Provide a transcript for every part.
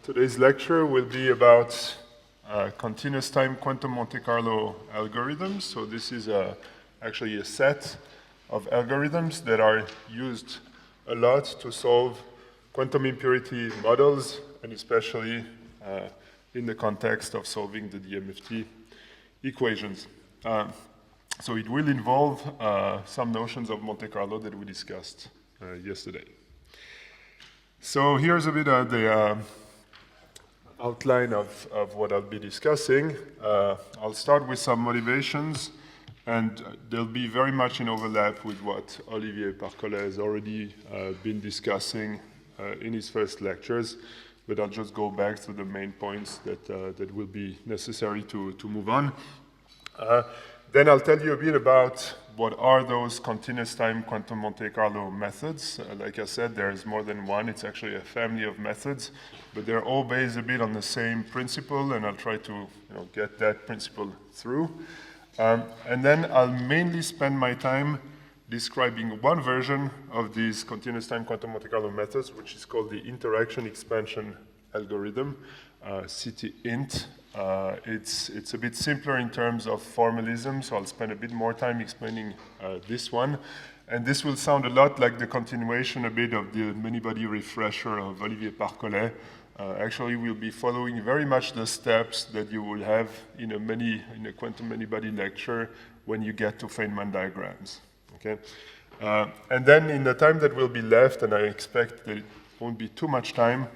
Today's lecture will be about continuous time quantum Monte Carlo algorithms. So this is actually a set of algorithms that are used a lot to solve quantum impurity models, and especially in the context of solving the DMFT equations. So it will involve some notions of Monte Carlo that we discussed yesterday. So here's a bit of the outline of what I'll be discussing. I'll start with some motivations, and they'll be very much in overlap with what Olivier Parcollet has already been discussing in his first lectures, but I'll just go back to the main points that will be necessary to move on. Then I'll tell you a bit about what are those continuous time quantum Monte Carlo methods. Like I said, there's more than one. It's actually a family of methods, but they're all based a bit on the same principle, and I'll try to get that principle through. And then I'll mainly spend my time describing one version of these continuous time quantum Monte Carlo methods, which is called the interaction expansion algorithm, CT-INT. It's a bit simpler in terms of formalism, so I'll spend a bit more time explaining this one. And this will sound a lot like the continuation a bit of the many-body refresher of Olivier Parcollet. Actually, we'll be following very much the steps that you will have in a quantum many-body lecture when you get to Feynman diagrams. Okay? And then in the time that will be left, and I expect that it won't be too much time,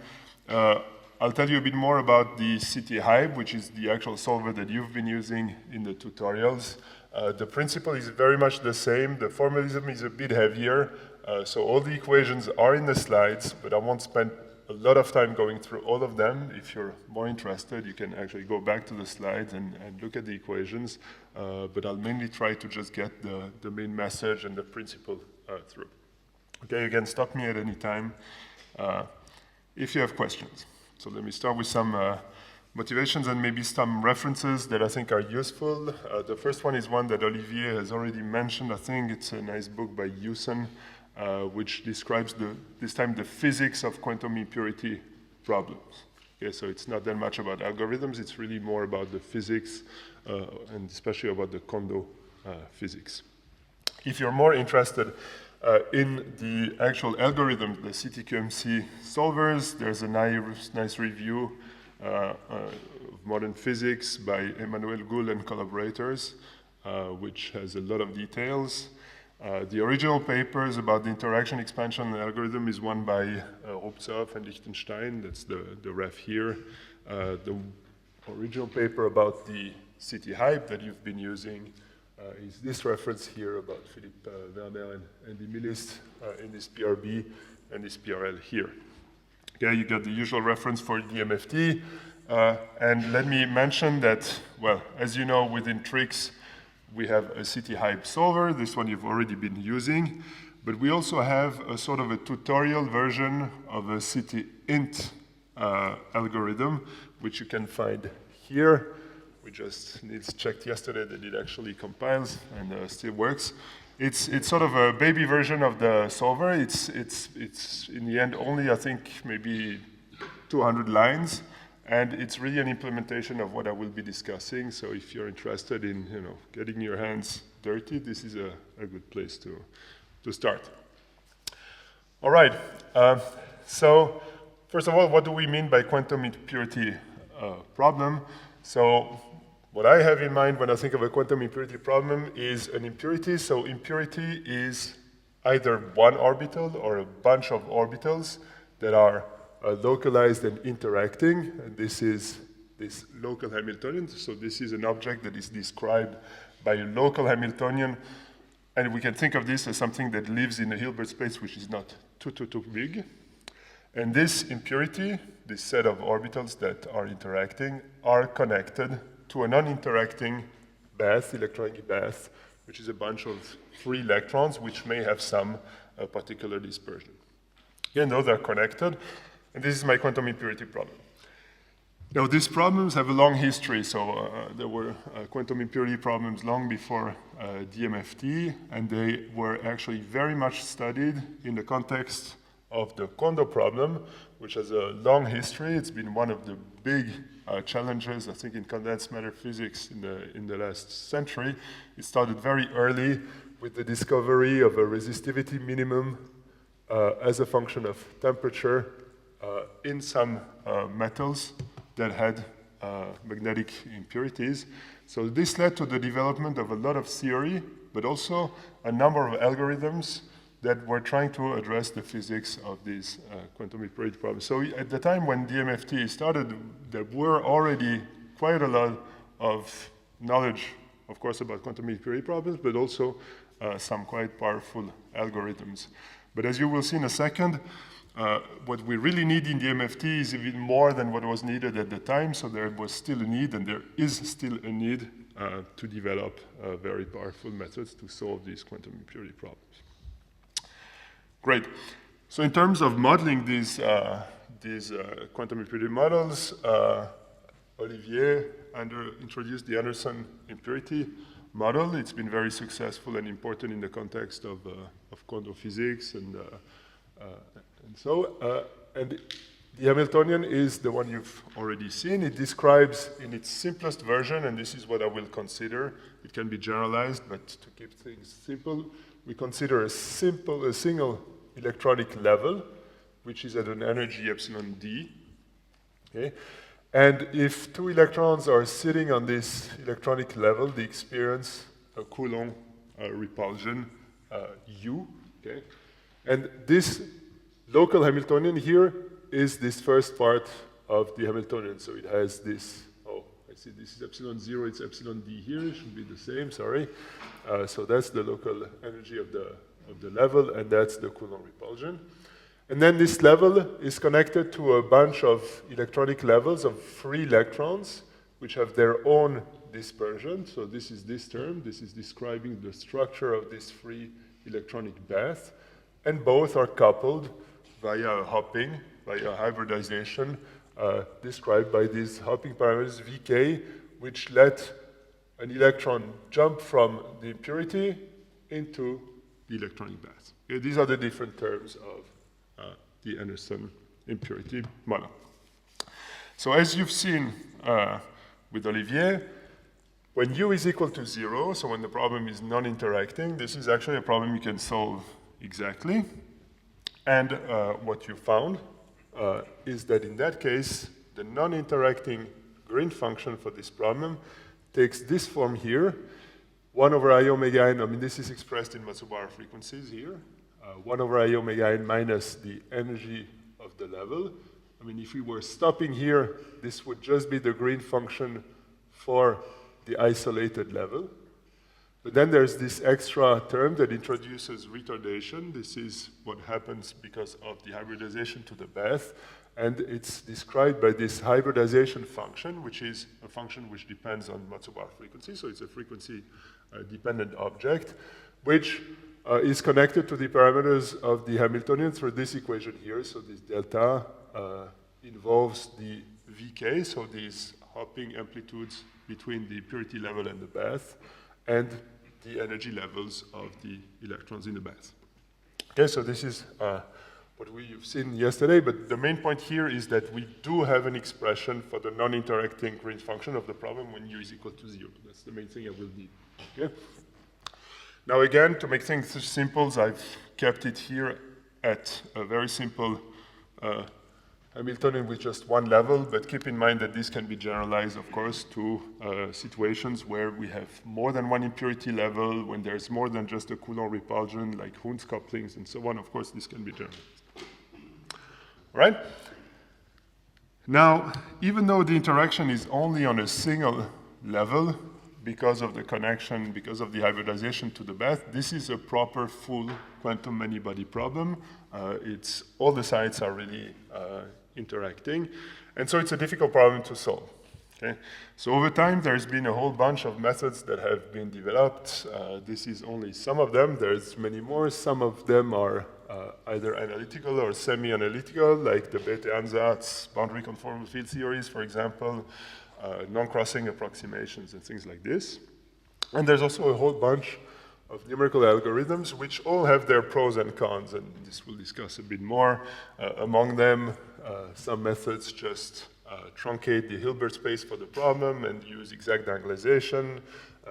I'll tell you a bit more about the CT-HYBE, which is the actual solver that you've been using in the tutorials. The principle is very much the same. The formalism is a bit heavier, so all the equations are in the slides, but I won't spend a lot of time going through all of them. If you're more interested, you can actually go back to the slides and look at the equations, but I'll mainly try to just get the main message and the principle through. Okay, you can stop me at any time if you have questions. So let me start with some motivations and maybe some references that I think are useful. The first one is one that Olivier has already mentioned. I think it's a nice book by Houston, which describes this time the physics of quantum impurity problems. Okay, so it's not that much about algorithms, it's really more about the physics, and especially about the Kondo physics. If you're more interested in the actual algorithm, the CTQMC solvers, there's a nice review of modern physics by Emmanuel Gould and collaborators, which has a lot of details. The original papers about the interaction expansion algorithm is one by Rupzow and Lichtenstein. That's the ref here. The original paper about the CT-HYBE that you've been using is this reference here about Philippe Werner and Andy Millis in this PRB and this PRL here. Okay, you got the usual reference for DMFT. And let me mention that, well, as you know, within Trix, we have a CT-HYBE solver. This one you've already been using. But we also have a sort of a tutorial version of a CT-INT algorithm, which you can find here. We just checked yesterday that it actually compiles and still works. It's sort of a baby version of the solver. It's in the end only, I think, maybe 200 lines, and it's really an implementation of what I will be discussing. So if you're interested in getting your hands dirty, this is a good place to start. All right. So first of all, what do we mean by quantum impurity problem? So what I have in mind when I think of a quantum impurity problem is an impurity. So impurity is either one orbital or a bunch of orbitals that are localized and interacting. And this is this local Hamiltonian. So this is an object that is described by a local Hamiltonian. And we can think of this as something that lives in a Hilbert space which is not too big. And this impurity, this set of orbitals that are interacting, are connected to a non-interacting bath, electronic bath, which is a bunch of free electrons which may have some particular dispersion. Again, those are connected, and this is my quantum impurity problem. Now, these problems have a long history, so there were quantum impurity problems long before DMFT, and they were actually very much studied in the context of the Kondo problem, which has a long history. It's been one of the big challenges, I think, in condensed matter physics in the last century. It started very early with the discovery of a resistivity minimum as a function of temperature in some metals that had magnetic impurities. So this led to the development of a lot of theory, but also a number of algorithms that were trying to address the physics of these quantum impurity problems. So at the time when DMFT started, there were already quite a lot of knowledge, of course, about quantum impurity problems, but also some quite powerful algorithms. But as you will see in a second, what we really need in DMFT is even more than what was needed at the time, so there was still a need, and there is still a need to develop very powerful methods to solve these quantum impurity problems. Great. So in terms of modeling these quantum impurity models, Olivier introduced the Anderson impurity model. It's been very successful and important in the context of quantum physics and the Hamiltonian is the one you've already seen. It describes in its simplest version, and this is what I will consider. It can be generalized, but to keep things simple, we consider a single electronic level, which is at an energy epsilon d. Okay? And if two electrons are sitting on this electronic level, they experience a Coulomb repulsion U. Okay? And this local Hamiltonian here is this first part of the Hamiltonian. So it has this, oh, I see this is epsilon 0, it's epsilon d here, it should be the same, sorry. So that's the local energy of the level, and that's the Coulomb repulsion. And then this level is connected to a bunch of electronic levels of free electrons, which have their own dispersion. So this is this term. This is describing the structure of this free electronic bath. And both are coupled via hopping, via hybridization, described by these hopping parameters Vk, which let an electron jump from the impurity into the electronic bath. Okay, these are the different terms of the Anderson impurity model. So as you've seen with Olivier, when U is equal to 0, so when the problem is non-interacting, this is actually a problem you can solve exactly. And what you found is that in that case, the non-interacting green function for this problem takes this form here, 1 over I omega n, I mean, this is expressed in Matsubaru frequencies here, 1 over I omega n minus the energy of the level. I mean, if we were stopping here, this would just be the green function for the isolated level. But then there's this extra term that introduces retardation. This is what happens because of the hybridization to the bath. And it's described by this hybridization function, which is a function which depends on Matsubaru frequency. So it's a frequency-dependent object, which is connected to the parameters of the Hamiltonian through this equation here. So this delta involves the Vk, so these hopping amplitudes between the purity level and the bath, and the energy levels of the electrons in the bath. Okay, so this is what we've seen yesterday, but the main point here is that we do have an expression for the non-interacting green function of the problem when U is equal to 0. That's the main thing I will need. Okay? Now again, to make things simple, I've kept it here at a very simple Hamiltonian with just one level, but keep in mind that this can be generalized, of course, to situations where we have more than one impurity level, when there's more than just a Coulomb repulsion, like Hund's couplings and so on. Of course, this can be generalized. All right? Now, even though the interaction is only on a single level, because of the connection, because of the hybridization to the bath, this is a proper full quantum many-body problem. All the sites are really interacting, and so it's a difficult problem to solve. Okay? So over time, there's been a whole bunch of methods that have been developed. This is only some of them. There's many more. Some of them are either analytical or semi-analytical, like the Bethe-Ansatz boundary conformal field theories, for example, non-crossing approximations and things like this. And there's also a whole bunch numerical algorithms, which all have their pros and cons, and this we'll discuss a bit more. Among them, some methods just truncate the Hilbert space for the problem and use exact diagonalization.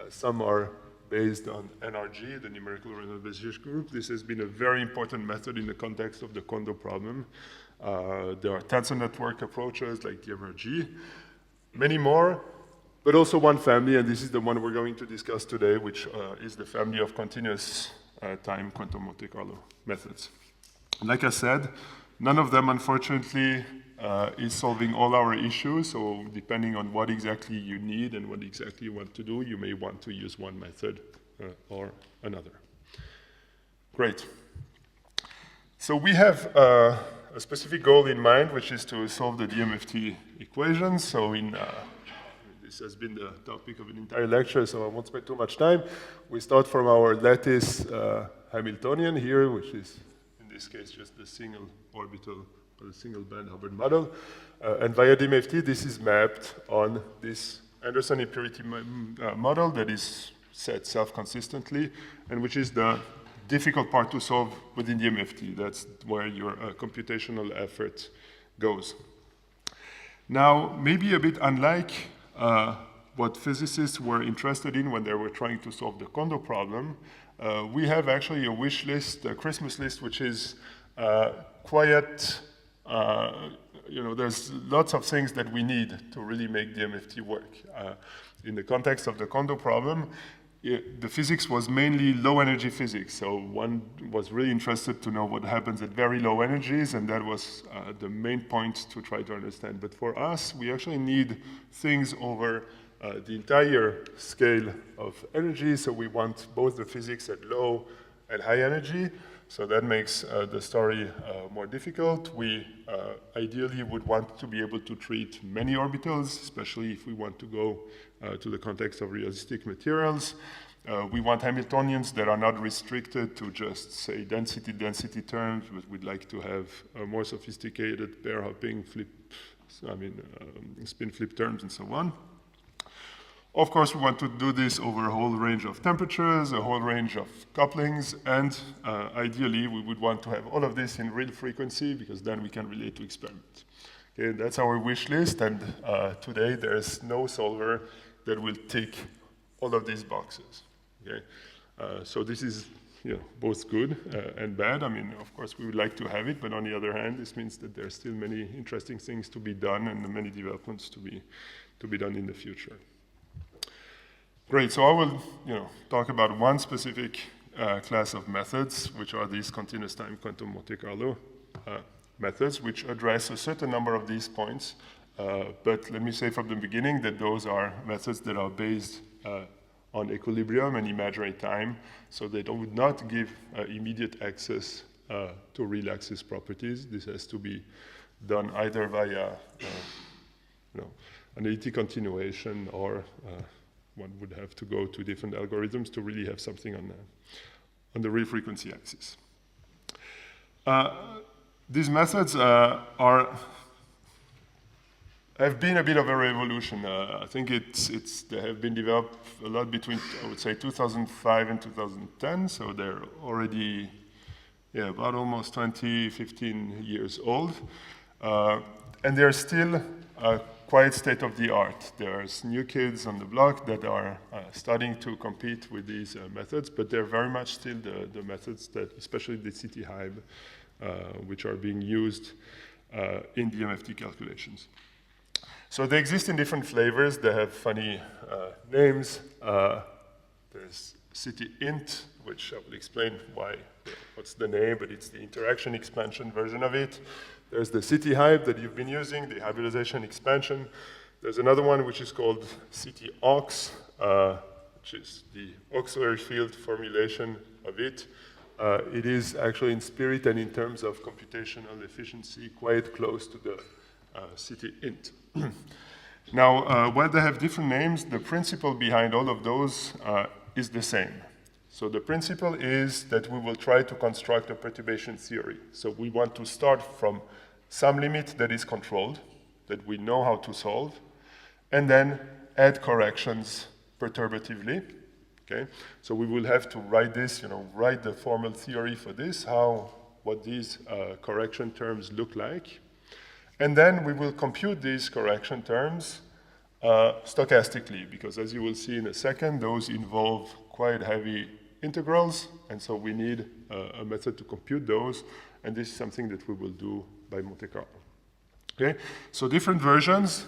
Some are based on NRG, the numerical renormalization group. This has been a very important method in the context of the Kondo problem. There are tensor network approaches like DMRG, many more, but also one family, and this is the one we're going to discuss today, which is the family of continuous time quantum Monte Carlo methods. Like I said, none of them, unfortunately, is solving all our issues, so depending on what exactly you need and what exactly you want to do, you may want to use one method or another. Great. So we have a specific goal in mind, which is to solve the DMFT equations. So this has been the topic of an entire lecture, so I won't spend too much time. We start from our lattice Hamiltonian here, which is, in this case, just the single orbital or the single band Hubbard model. And via DMFT, this is mapped on this Anderson impurity model that is set self-consistently, and which is the difficult part to solve within DMFT. That's where your computational effort goes. Now, maybe a bit unlike what physicists were interested in when they were trying to solve the Kondo problem, we have actually a wish list, a Christmas list, which is quite, there's lots of things that we need to really make DMFT work. In the context of the Kondo problem, the physics was mainly low energy physics, so one was really interested to know what happens at very low energies, and that was the main point to try to understand. But for us, we actually need things over the entire scale of energy, so we want both the physics at low and high energy, so that makes the story more difficult. We ideally would want to be able to treat many orbitals, especially if we want to go to the context of realistic materials. We want Hamiltonians that are not restricted to just, say, density terms, but we'd like to have more sophisticated pair hopping, spin flip terms, and so on. Of course, we want to do this over a whole range of temperatures, a whole range of couplings, and ideally, we would want to have all of this in real frequency, because then we can relate to experiments. Okay, that's our wish list, and today there's no solver that will tick all of these boxes. Okay, so this is both good and bad. I mean, of course, we would like to have it, but on the other hand, this means that there's still many interesting things to be done and many developments to be done in the future. Great. So I will, talk about one specific class of methods, which are these continuous time quantum Monte Carlo methods, which address a certain number of these points. But let me say from the beginning that those are methods that are based on equilibrium and imaginary time, so they would not give immediate access to real axis properties. This has to be done either via analytic continuation, or one would have to go to different algorithms to really have something on the real frequency axis. These methods have been a bit of a revolution. I think they have been developed a lot between, I would say, 2005 and 2010, so they're already about almost 15 years old. And they're still quite state-of-the-art. There's new kids on the block that are starting to compete with these methods, but they're very much still the methods that, especially the CT-HYBE, which are being used in DMFT calculations. So they exist in different flavors. They have funny names. There's CT-INT, which I will explain what's the name, but it's the interaction expansion version of it. There's the CT-HYBE that you've been using, the hybridization expansion. There's another one which is called CT-AUX, which is the auxiliary field formulation of it. It is actually in spirit and in terms of computational efficiency quite close to the CT-INT. Now, while they have different names, the principle behind all of those is the same. So the principle is that we will try to construct a perturbation theory. So we want to start from some limit that is controlled, that we know how to solve, and then add corrections perturbatively. Okay? So we will have to write this, write the formal theory for this, what these correction terms look like. And then we will compute these correction terms stochastically, because as you will see in a second, those involve quite heavy integrals, and so we need a method to compute those, and this is something that we will do by Monte Carlo. Okay? So different versions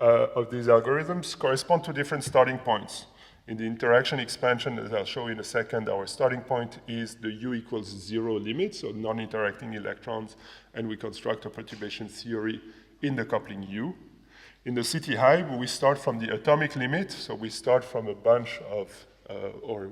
of these algorithms correspond to different starting points. In the interaction expansion, as I'll show in a second, our starting point is the U equals 0 limit, so non-interacting electrons, and we construct a perturbation theory in the coupling U. In the CT-HYBE, we start from the atomic limit, so we start from a bunch of,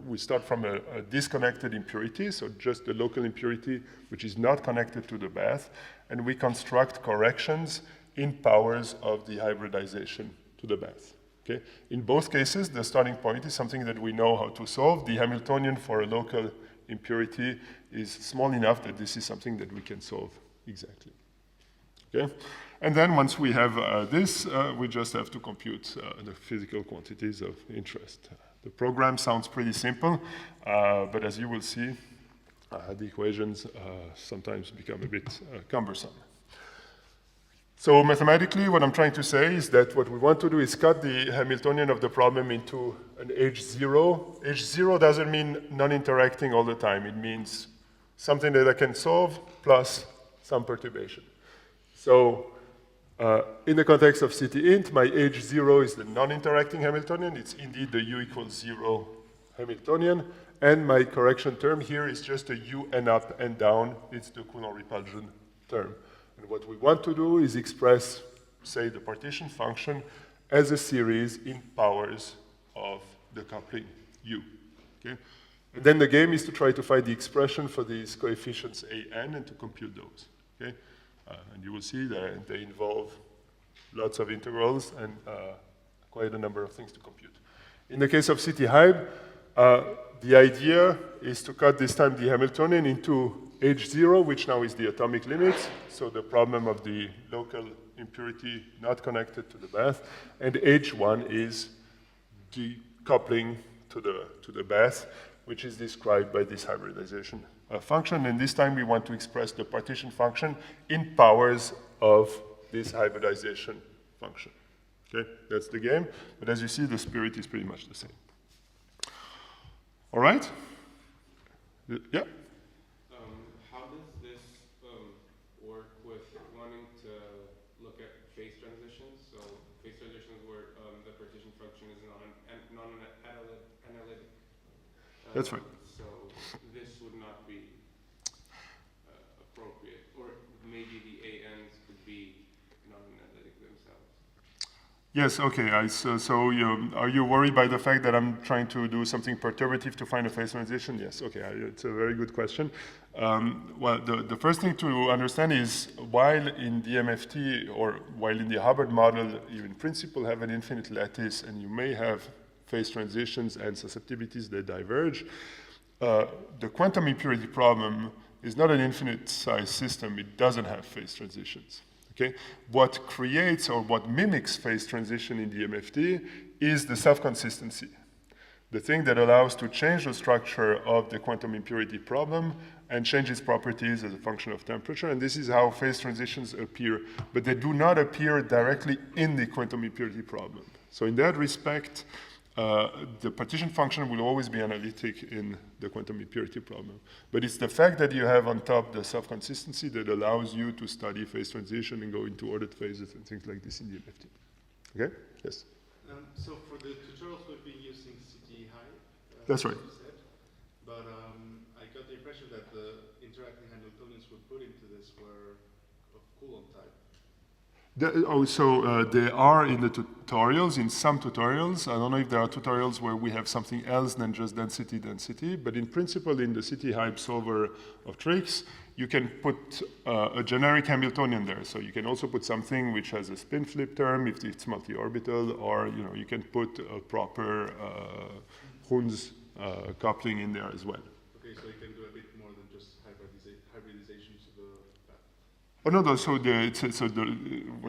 we start from a disconnected impurity, so just the local impurity, which is not connected to the bath, and we construct corrections in powers of the hybridization to the bath. Okay? In both cases, the starting point is something that we know how to solve. The Hamiltonian for a local impurity is small enough that this is something that we can solve exactly. Okay? And then once we have this, we just have to compute the physical quantities of interest. The program sounds pretty simple, but as you will see, the equations sometimes become a bit cumbersome. So mathematically, what I'm trying to say is that what we want to do is cut the Hamiltonian of the problem into an H0. H0 doesn't mean non-interacting all the time. It means something that I can solve plus some perturbation. So in the context of CT-int, my H0 is the non-interacting Hamiltonian. It's indeed the U equals 0 Hamiltonian. And my correction term here is just a U n up and down. It's the Coulomb repulsion term. And what we want to do is express, say, the partition function as a series in powers of the coupling U. Okay? And then the game is to try to find the expression for these coefficients an and to compute those. Okay? And you will see that they involve lots of integrals and quite a number of things to compute. In the case of CT-HYBE, the idea is to cut this time the Hamiltonian into H0, which now is the atomic limit, so the problem of the local impurity not connected to the bath, and H1 is the coupling to the bath, which is described by this hybridization function, and this time we want to express the partition function in powers of this hybridization function. Okay, that's the game, but as you see, the spirit is pretty much the same. All right? Yeah? How does this work with wanting to look at phase transitions? So phase transitions where the partition function is non-analytic. That's right. So this would not be appropriate, or maybe the ANs could be non-analytic themselves. Yes, okay. Are you worried by the fact that I'm trying to do something perturbative to find a phase transition? Yes, okay. It's a very good question. Well, the first thing to understand is while in DMFT or while in the Hubbard model, you in principle have an infinite lattice and you may have phase transitions and susceptibilities that diverge, the quantum impurity problem is not an infinite size system. It doesn't have phase transitions. Okay? What creates or what mimics phase transition in DMFT is the self-consistency, the thing that allows to change the structure of the quantum impurity problem and change its properties as a function of temperature, and this is how phase transitions appear, but they do not appear directly in the quantum impurity problem. So in that respect, the partition function will always be analytic in the quantum impurity problem. But it's the fact that you have on top the self-consistency that allows you to study phase transition and go into ordered phases and things like this in the DMFT. Okay? Yes? So for the tutorials we've been using CT-HYBE. That's right. You said, but I got the impression that the interacting Hamiltonians we put into this were of Coulomb type. They are in the tutorials, in some tutorials. I don't know if there are tutorials where we have something else than just density, but in principle, in the CT-HYBE solver of tricks, you can put a generic Hamiltonian there. So you can also put something which has a spin flip term if it's multi-orbital, or you can put a proper Hund's coupling in there as well. Okay, so you can do a bit more than just hybridizations of the path. Oh no,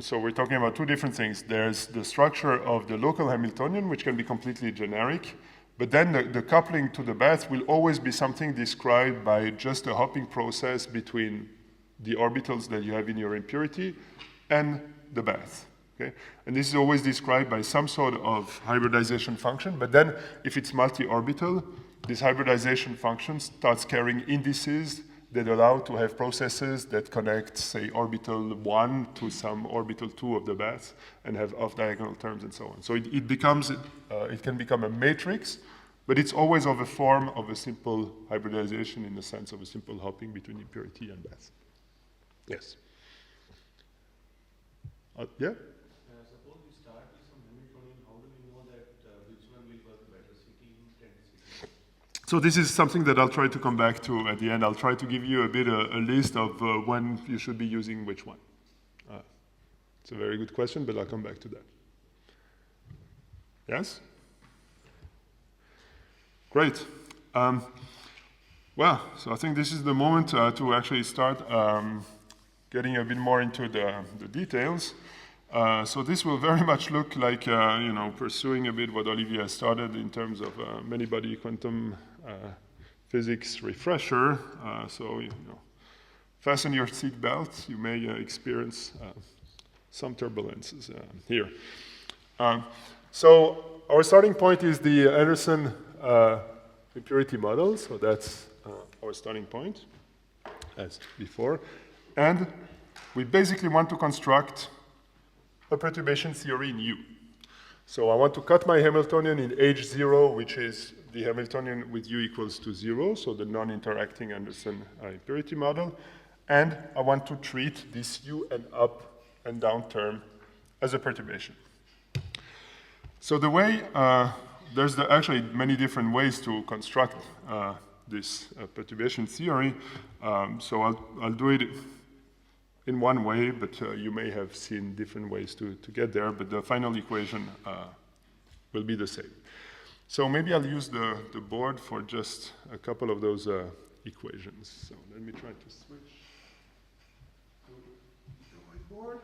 so we're talking about two different things. There's the structure of the local Hamiltonian, which can be completely generic, But then the coupling to the bath will always be something described by just a hopping process between the orbitals that you have in your impurity and the bath. Okay? And this is always described by some sort of hybridization function, but then if it's multi-orbital, this hybridization function starts carrying indices that allow to have processes that connect, say, orbital 1 to some orbital 2 of the bath and have off-diagonal terms and so on. So it can become a matrix, but it's always of a form of a simple hybridization in the sense of a simple hopping between impurity and bath. Yes? Yeah? Suppose we start with some Hamiltonian, how do we know that which one will work better, CT, 10 CT? So this is something that I'll try to come back to at the end. I'll try to give you a bit a list of when you should be using which one. It's a very good question, but I'll come back to that. Yes? Great. Well, so I think this is the moment to actually start getting a bit more into the details. So this will very much look like, pursuing a bit what Olivier started in terms of many-body quantum physics refresher. So, fasten your seat belts. You may experience some turbulences here. So our starting point is the Anderson impurity model. So that's our starting point, as before. And we basically want to construct a perturbation theory in U. So I want to cut my Hamiltonian in H0, which is the Hamiltonian with U equals to 0, so the non-interacting Anderson impurity model. And I want to treat this U and up and down term as a perturbation. So the way, there's actually many different ways to construct this perturbation theory. So I'll do it in one way, but you may have seen different ways to get there, but the final equation will be the same. So maybe I'll use the board for just a couple of those equations. So let me try to switch to the whiteboard.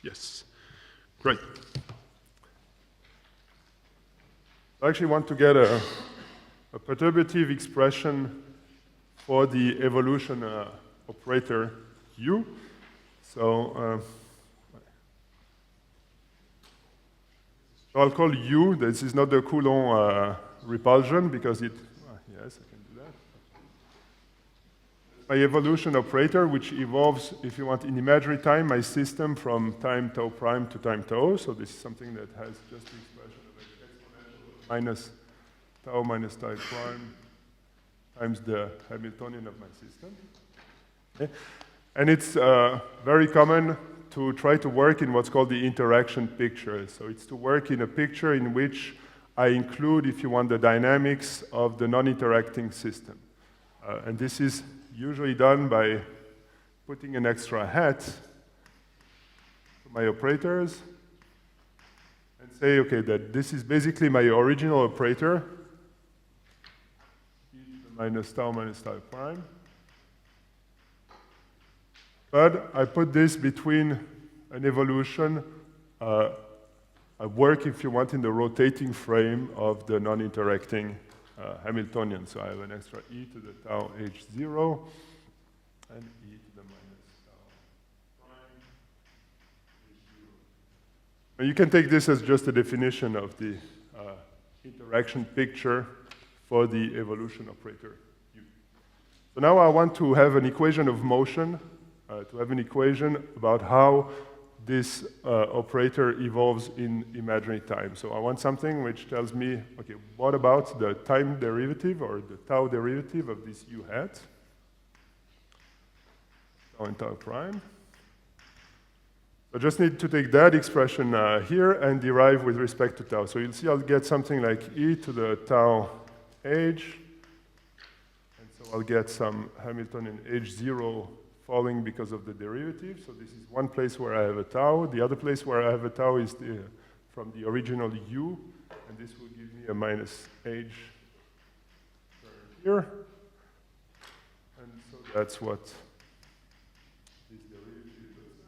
Yes, great. I actually want to get a perturbative expression for the evolution operator U. So I'll call U, this is not the Coulomb repulsion because it, yes, I can do that. My evolution operator, which evolves, if you want, in imaginary time, my system from time tau prime to time tau. So this is something that has just the expression of exponential minus tau minus tau prime times the Hamiltonian of my system. Okay. And it's very common to try to work in what's called the interaction picture. So it's to work in a picture in which I include, if you want, the dynamics of the non-interacting system. And this is usually done by putting an extra hat to my operators and say, okay, that this is basically my original operator, e to the minus tau prime. But I put this between an evolution, a work, if you want, in the rotating frame of the non-interacting Hamiltonian. So I have an extra e to the tau h0 and e to the minus tau prime h0. And you can take this as just a definition of the interaction picture for the evolution operator U. So now I want to have an equation of motion, to have an equation about how this operator evolves in imaginary time. So I want something which tells me, okay, what about the time derivative or the tau derivative of this U hat? Tau and tau prime. I just need to take that expression here and derive with respect to tau. So you'll see I'll get something like e to the tau h. And so I'll get some Hamiltonian h0 falling because of the derivative. So this is one place where I have a tau. The other place where I have a tau is from the original U and this will give me a minus h here. And so that's what this derivative looks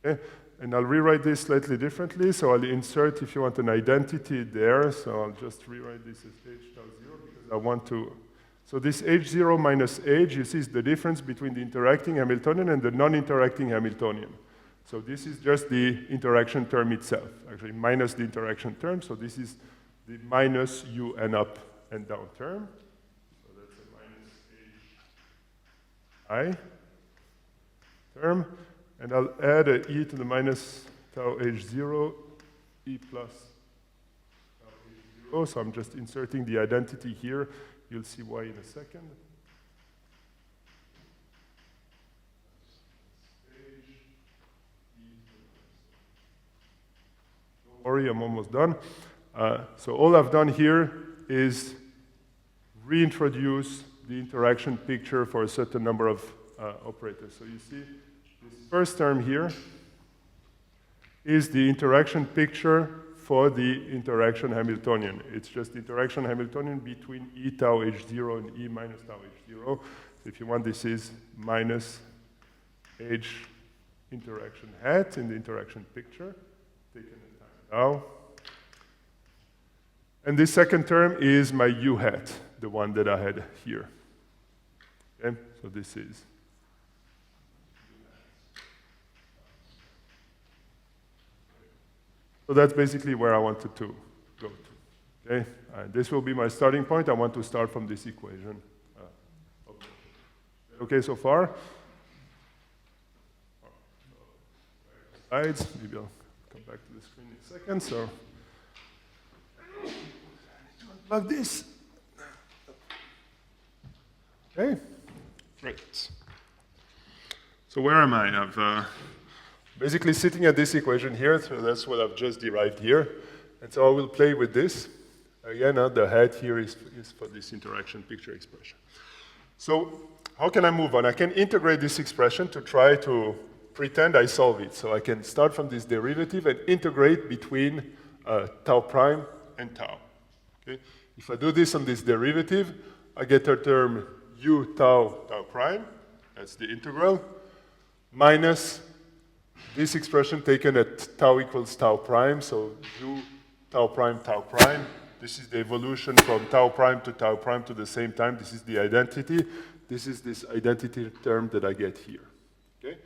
like. Okay, and I'll rewrite this slightly differently. So I'll insert, if you want, an identity there. So I'll just rewrite this as h tau 0 because I want to. So this h0 minus h, you see, is the difference between the interacting Hamiltonian and the non-interacting Hamiltonian. So this is just the interaction term itself, actually minus the interaction term. So this is the minus u n up and down term. So that's a minus h I term. And I'll add a e to the minus tau h0, e plus tau h0. So I'm just inserting the identity here. You'll see why in a second. Don't worry, I'm almost done. So all I've done here is reintroduce the interaction picture for a certain number of operators. So you see, this first term here is the interaction picture for the interaction Hamiltonian. It's just the interaction Hamiltonian between e tau h0 and e minus tau h0. So if you want, this is minus h interaction hat in the interaction picture, taken at time tau. And this second term is my u hat, the one that I had here. Okay, so this is. So that's basically where I wanted to go to. Okay, this will be my starting point. I want to start from this equation. Okay, so far. Slides. Maybe I'll come back to the screen in a second. So, unplug this. Okay, great. So where am I? I've basically sitting at this equation here, so that's what I've just derived here. And so I will play with this. Again, the head here is for this interaction picture expression. So how can I move on? I can integrate this expression to try to pretend I solve it. So I can start from this derivative and integrate between tau prime and tau. Okay? If I do this on this derivative, I get a term u tau tau prime, that's the integral, minus this expression taken at tau equals tau prime, so u tau prime. This is the evolution from tau prime to the same time. This is the identity. This is this identity term that I get here. Okay?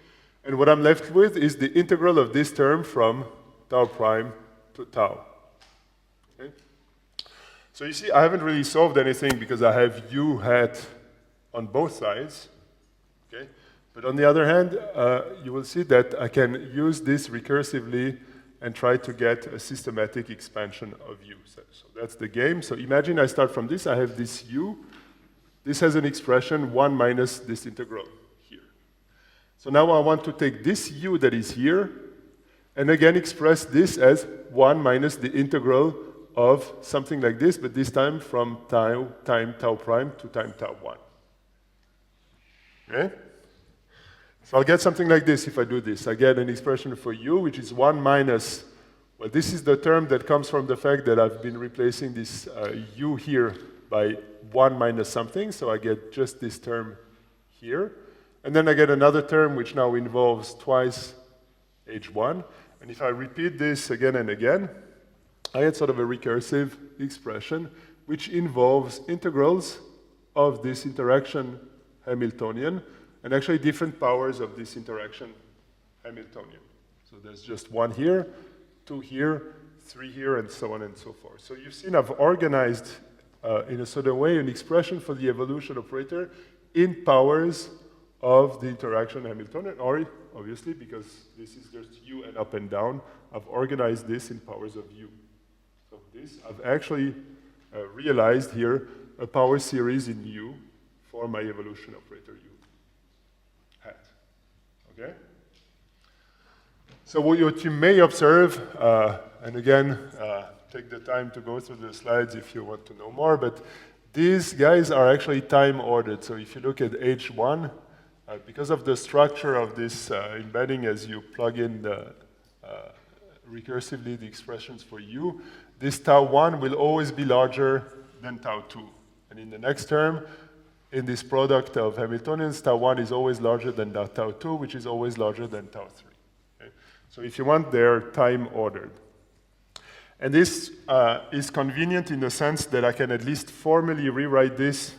And what I'm left with is the integral of this term from tau prime to tau. Okay? So you see, I haven't really solved anything because I have u hat on both sides. Okay? But on the other hand, you will see that I can use this recursively and try to get a systematic expansion of u. So that's the game. So imagine I start from this. I have this u. This has an expression 1 minus this integral here. So now I want to take this u that is here and again express this as 1 minus the integral of something like this, but this time from time tau prime to time tau 1. Okay? So I'll get something like this if I do this. I get an expression for u, which is 1 minus, well, this is the term that comes from the fact that I've been replacing this u here by 1 minus something, so I get just this term here. And then I get another term which now involves twice h1. And if I repeat this again and again, I get sort of a recursive expression which involves integrals of this interaction Hamiltonian, and actually different powers of this interaction Hamiltonian. So there's just 1 here, 2 here, 3 here, and so on and so forth. So you've seen I've organized in a certain way an expression for the evolution operator in powers of the interaction Hamiltonian, or obviously because this is just u and up and down, I've organized this in powers of u. So this, I've actually realized here a power series in u for my evolution operator u. Okay? So what you may observe, and again, take the time to go through the slides if you want to know more, but these guys are actually time ordered. So if you look at H1, because of the structure of this embedding as you plug in the recursively the expressions for u, this tau1 will always be larger than tau2. And in the next term, in this product of Hamiltonians, tau1 is always larger than tau2, which is always larger than tau3. Okay? So if you want, they're time ordered. And this is convenient in the sense that I can at least formally rewrite this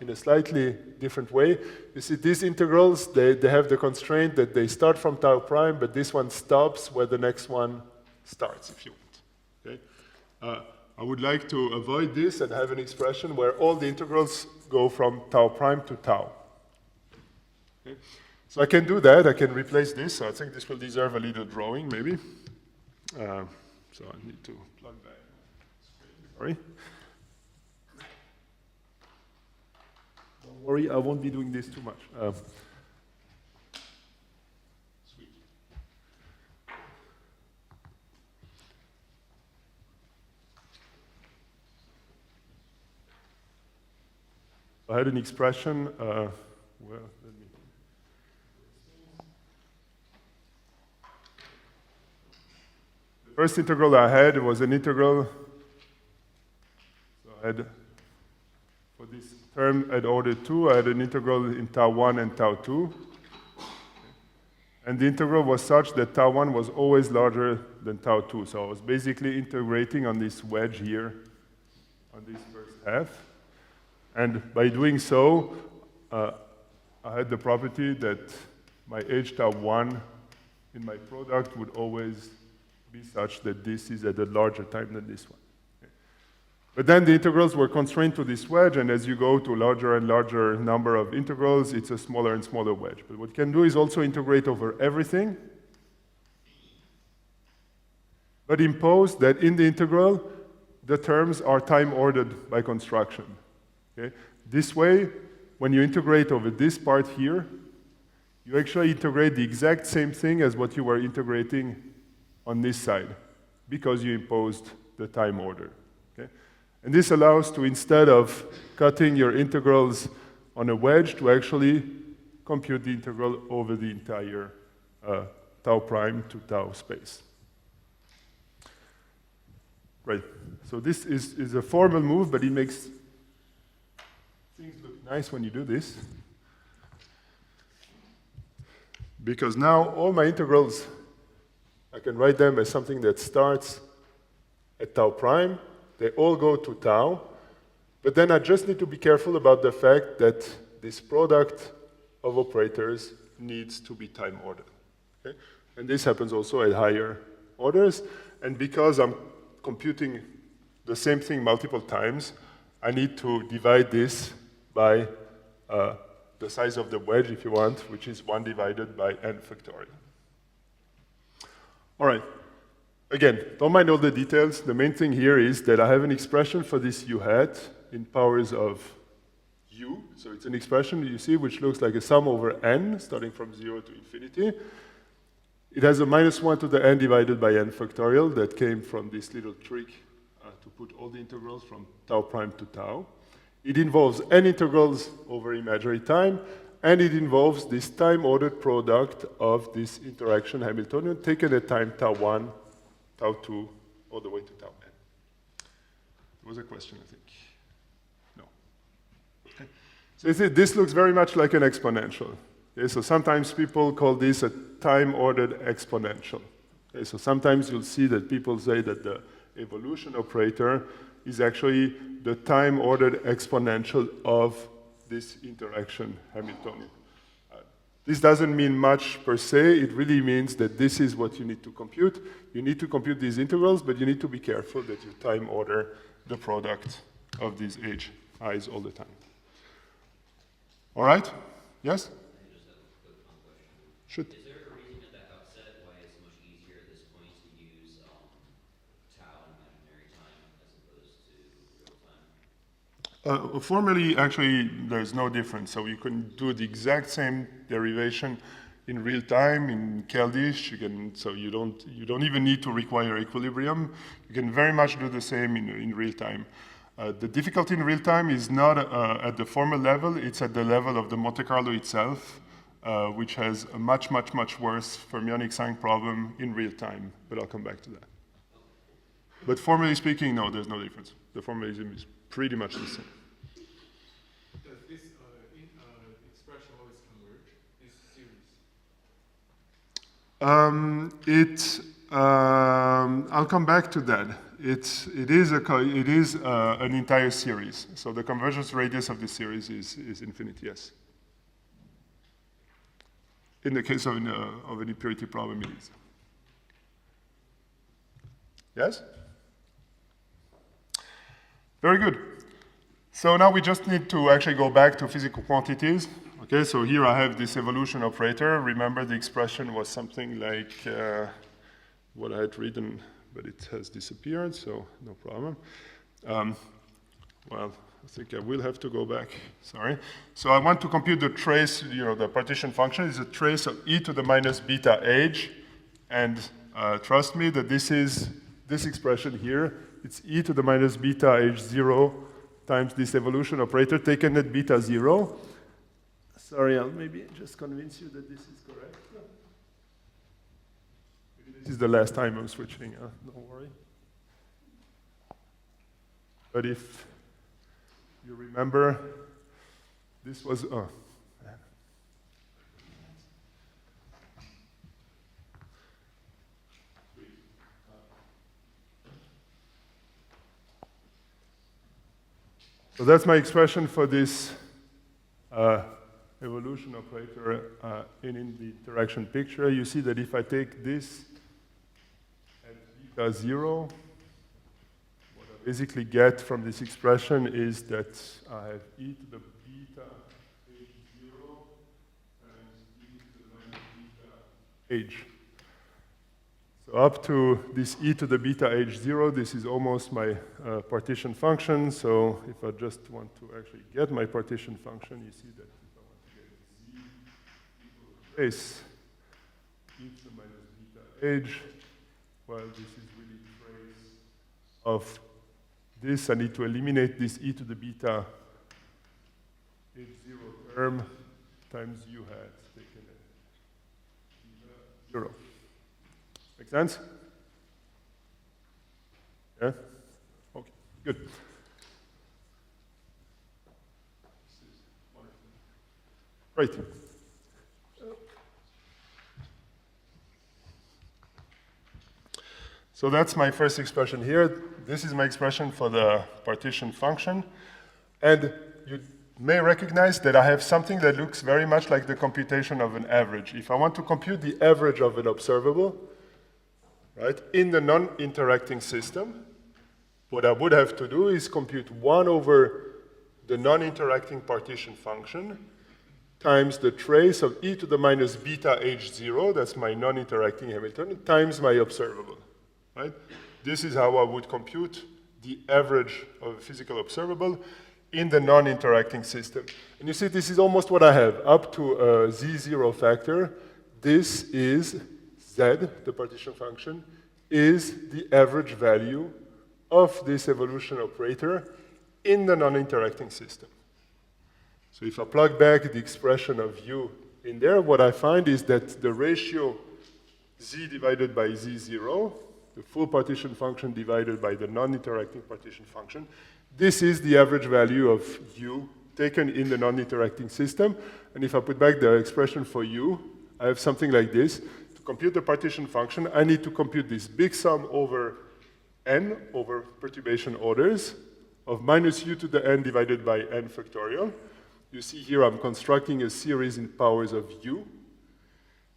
in a slightly different way. You see, these integrals, they have the constraint that they start from tau prime, but this one stops where the next one starts, if you want. Okay? I would like to avoid this and have an expression where all the integrals go from tau prime to tau. Okay? So I can do that. I can replace this. So I think this will deserve a little drawing, maybe. So I need to plug that in. Sorry. Don't worry, I won't be doing this too much. Sweet. I had an expression, well, let me. The first integral I had was an integral, so I had, for this term at order 2, I had an integral in tau1 and tau2. And the integral was such that tau1 was always larger than tau2. So I was basically integrating on this wedge here, on this first half. And by doing so, I had the property that my h tau1 in my product would always be such that this is at a larger time than this one. Okay. But then the integrals were constrained to this wedge, and as you go to larger and larger number of integrals, it's a smaller and smaller wedge. But what you can do is also integrate over everything, but impose that in the integral, the terms are time-ordered by construction. Okay? This way, when you integrate over this part here, you actually integrate the exact same thing as what you were integrating on this side, because you imposed the time order. Okay? And this allows to, instead of cutting your integrals on a wedge, to actually compute the integral over the entire tau prime to tau space. Right, so this is a formal move, but it makes things look nice when you do this. Because now all my integrals, I can write them as something that starts at tau prime. They all go to tau. But then I just need to be careful about the fact that this product of operators needs to be time ordered. Okay? And this happens also at higher orders. And because I'm computing the same thing multiple times, I need to divide this by the size of the wedge, if you want, which is 1 divided by n factorial. All right. Again, don't mind all the details. The main thing here is that I have an expression for this u hat in powers of u. So it's an expression, you see, which looks like a sum over n, starting from 0 to infinity. It has a -1 to the n divided by n factorial that came from this little trick to put all the integrals from tau prime to tau. It involves n integrals over imaginary time, and it involves this time-ordered product of this interaction Hamiltonian taken at time tau1, tau2, all the way to tau n. There was a question, I think. No. Okay. So you see, this looks very much like an exponential. Okay, so sometimes people call this a time-ordered exponential. Okay, so sometimes you'll see that people say that the evolution operator is actually the time-ordered exponential of this interaction Hamiltonian. This doesn't mean much per se. It really means that this is what you need to compute. You need to compute these integrals, but you need to be careful that you time order the product of these hi's all the time. All right? Yes? I just have a quick fun question. Should. Is there a reason at the outset why it's much easier at this point to use tau in imaginary time as opposed to real time? Formally, actually, there's no difference. So you can do the exact same derivation in real time in Keldysh. So you don't even need to require equilibrium. You can very much do the same in real time. The difficulty in real time is not at the formal level, it's at the level of the Monte Carlo itself. which has a much, much, much worse fermionic sign problem in real time, but I'll come back to that. But formally speaking, no, there's no difference. The formalism is pretty much the same. Does this expression always converge, this series? I'll come back to that. It is an entire series. So the convergence radius of the series is infinite, yes. In the case of an impurity problem, it is. Yes? Very good. So now we just need to actually go back to physical quantities. Okay, so here I have this evolution operator. Remember the expression was something like what I had written, but it has disappeared, so no problem. Well, I think I will have to go back, sorry. So I want to compute the trace, the partition function is a trace of e to the minus beta h, and trust me that this expression here, it's e to the minus beta h0 times this evolution operator taken at beta 0. Sorry, I'll maybe just convince you that this is correct. This is the last time I'm switching, don't worry. But if you remember, this was, oh, man. So that's my expression for this evolution operator in the interaction picture. You see that if I take this at beta 0, what I basically get from this expression is that I have e to the beta h0 times e to the minus beta h. So up to this e to the beta h0, this is almost my partition function. So if I just want to actually get my partition function, you see that if I want to get z equal to trace e to the minus beta h, well, this is really trace of this. I need to eliminate this e to the beta h0 term times u hat taken at beta 0. Make sense? Yeah? Okay, good. Great. So that's my first expression here. This is my expression for the partition function. And you may recognize that I have something that looks very much like the computation of an average. If I want to compute the average of an observable, right, in the non-interacting system, what I would have to do is compute 1 over the non-interacting partition function times the trace of e to the minus beta h0, that's my non-interacting Hamiltonian, times my observable, right? This is how I would compute the average of a physical observable in the non-interacting system. And you see, this is almost what I have, up to a z0 factor. This is z, the partition function, is the average value of this evolution operator in the non-interacting system. So if I plug back the expression of u in there, what I find is that the ratio z divided by z0, the full partition function divided by the non-interacting partition function, this is the average value of u taken in the non-interacting system. And if I put back the expression for u, I have something like this. To compute the partition function, I need to compute this big sum over n, over perturbation orders, of minus u to the n divided by n factorial. You see here I'm constructing a series in powers of u.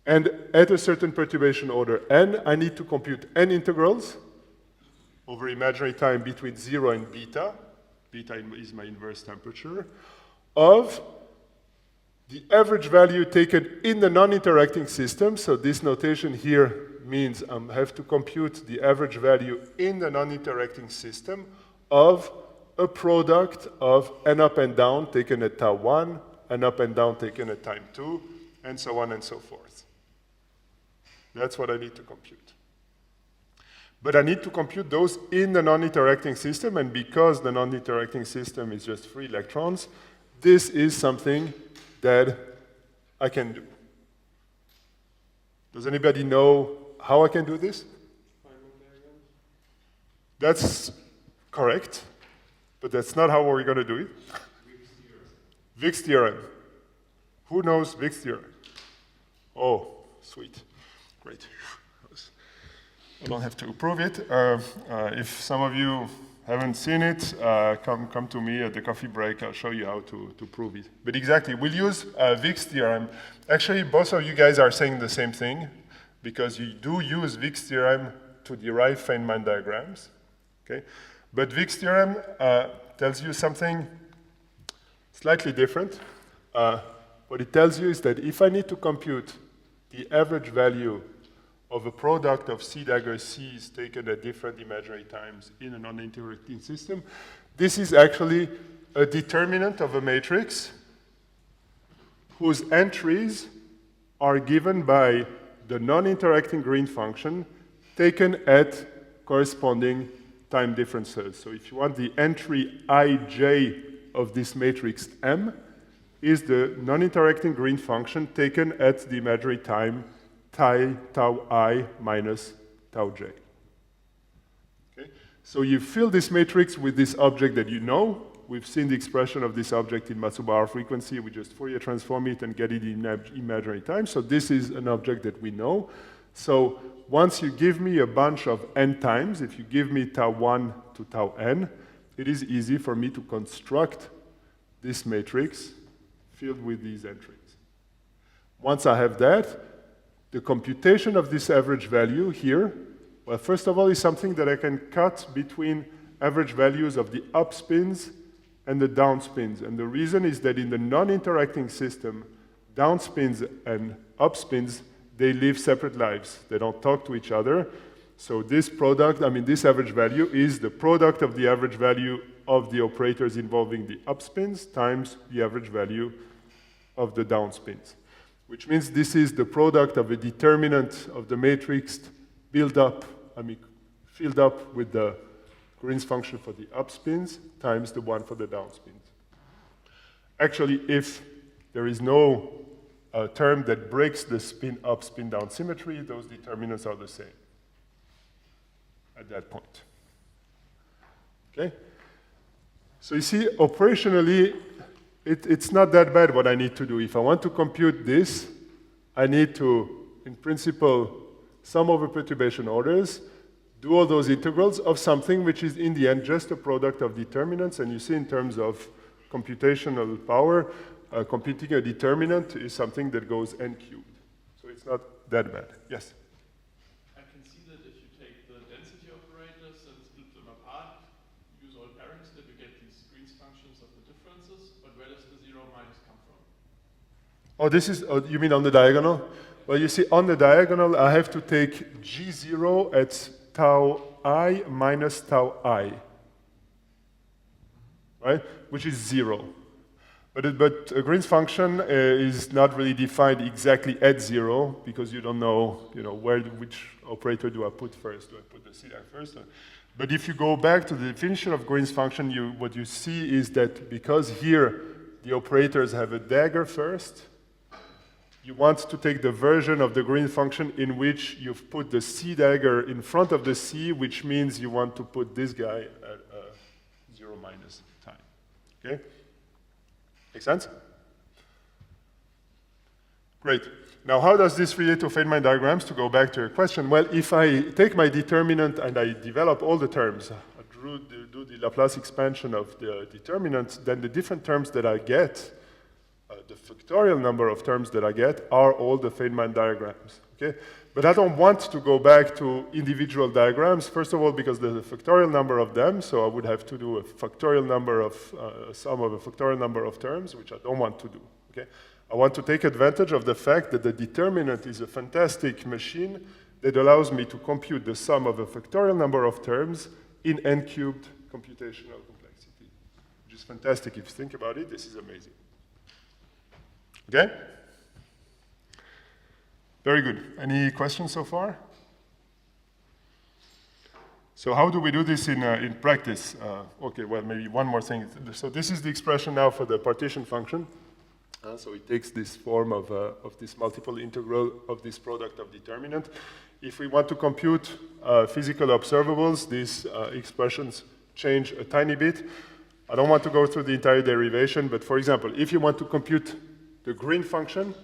And at a certain perturbation order n, I need to compute n integrals over imaginary time between 0 and beta. Beta is my inverse temperature, of the average value taken in the non-interacting system. So this notation here means I have to compute the average value in the non-interacting system of a product of n up and down taken at tau 1, n up and down taken at time 2, and so on and so forth. That's what I need to compute. But I need to compute those in the non-interacting system, and because the non-interacting system is just free electrons, this is something that I can do. Does anybody know how I can do this? Feynman diagrams? That's correct, but that's not how we're going to do it. Wick's theorem. Who knows Wick's theorem? Oh, sweet. Great. I don't have to prove it. If some of you haven't seen it, come to me at the coffee break. I'll show you how to prove it. But exactly, we'll use Wick's theorem. Actually, both of you guys are saying the same thing, because you do use Wick's theorem to derive Feynman diagrams. Okay? But Wick's theorem tells you something slightly different. What it tells you is that if I need to compute the average value of a product of C dagger C's taken at different imaginary times in a non-interacting system, this is actually a determinant of a matrix whose entries are given by the non-interacting green function taken at corresponding time differences. So if you want, the entry ij of this matrix M is the non-interacting green function taken at the imaginary time tau I minus tau j. Okay? So you fill this matrix with this object that you know. We've seen the expression of this object in Matsuba frequency. We just Fourier transform it and get it in imaginary time. So this is an object that we know. So once you give me a bunch of n times, if you give me tau 1 to tau n, it is easy for me to construct this matrix filled with these entries. Once I have that, the computation of this average value here, well, first of all, is something that I can cut between average values of the up spins and the down spins. And the reason is that in the non-interacting system, down spins and up spins, they live separate lives. They don't talk to each other. So this product, this average value is the product of the average value of the operators involving the up spins times the average value of the down spins, which means this is the product of a determinant of the matrix filled up with the Green's function for the up spins times the one for the down spins. Actually, if there is no term that breaks the spin up, spin down symmetry, those determinants are the same at that point. Okay? So you see, operationally, it's not that bad what I need to do. If I want to compute this, I need to, in principle, sum over perturbation orders, do all those integrals of something which is in the end just a product of determinants. And you see in terms of computational power, computing a determinant is something that goes n cubed. So it's not that bad. Yes? I can see that if you take the density operators and split them apart, use all parents, that you get these Green's functions of the differences, but where does the 0 minus come from? Oh, this is, you mean on the diagonal? Well, you see, on the diagonal, I have to take G0 at tau I minus tau I, right? Which is 0. But a Green's function is not really defined exactly at 0 because you don't know, which operator do I put first? Do I put the CDAC first? But if you go back to the definition of Green's function, what you see is that because here the operators have a dagger first, you want to take the version of the Green function in which you've put the C dagger in front of the C, which means you want to put this guy at 0 minus time. Okay? Make sense? Great. Now, how does this relate to Feynman diagrams? To go back to your question, well, if I take my determinant and I develop all the terms, I do the Laplace expansion of the determinant, then the different terms that I get, the factorial number of terms that I get, are all the Feynman diagrams. Okay? But I don't want to go back to individual diagrams, first of all, because there's a factorial number of them, so I would have to do a factorial number of, sum of a factorial number of terms, which I don't want to do. Okay? I want to take advantage of the fact that the determinant is a fantastic machine that allows me to compute the sum of a factorial number of terms in n cubed computational complexity, which is fantastic. If you think about it, this is amazing. Okay? Very good. Any questions so far? So how do we do this in practice? Okay, well, maybe one more thing. So this is the expression now for the partition function. So it takes this form of this multiple integral of this product of determinant. If we want to compute physical observables, these expressions change a tiny bit. I don't want to go through the entire derivation, but for example, if you want to compute the green function,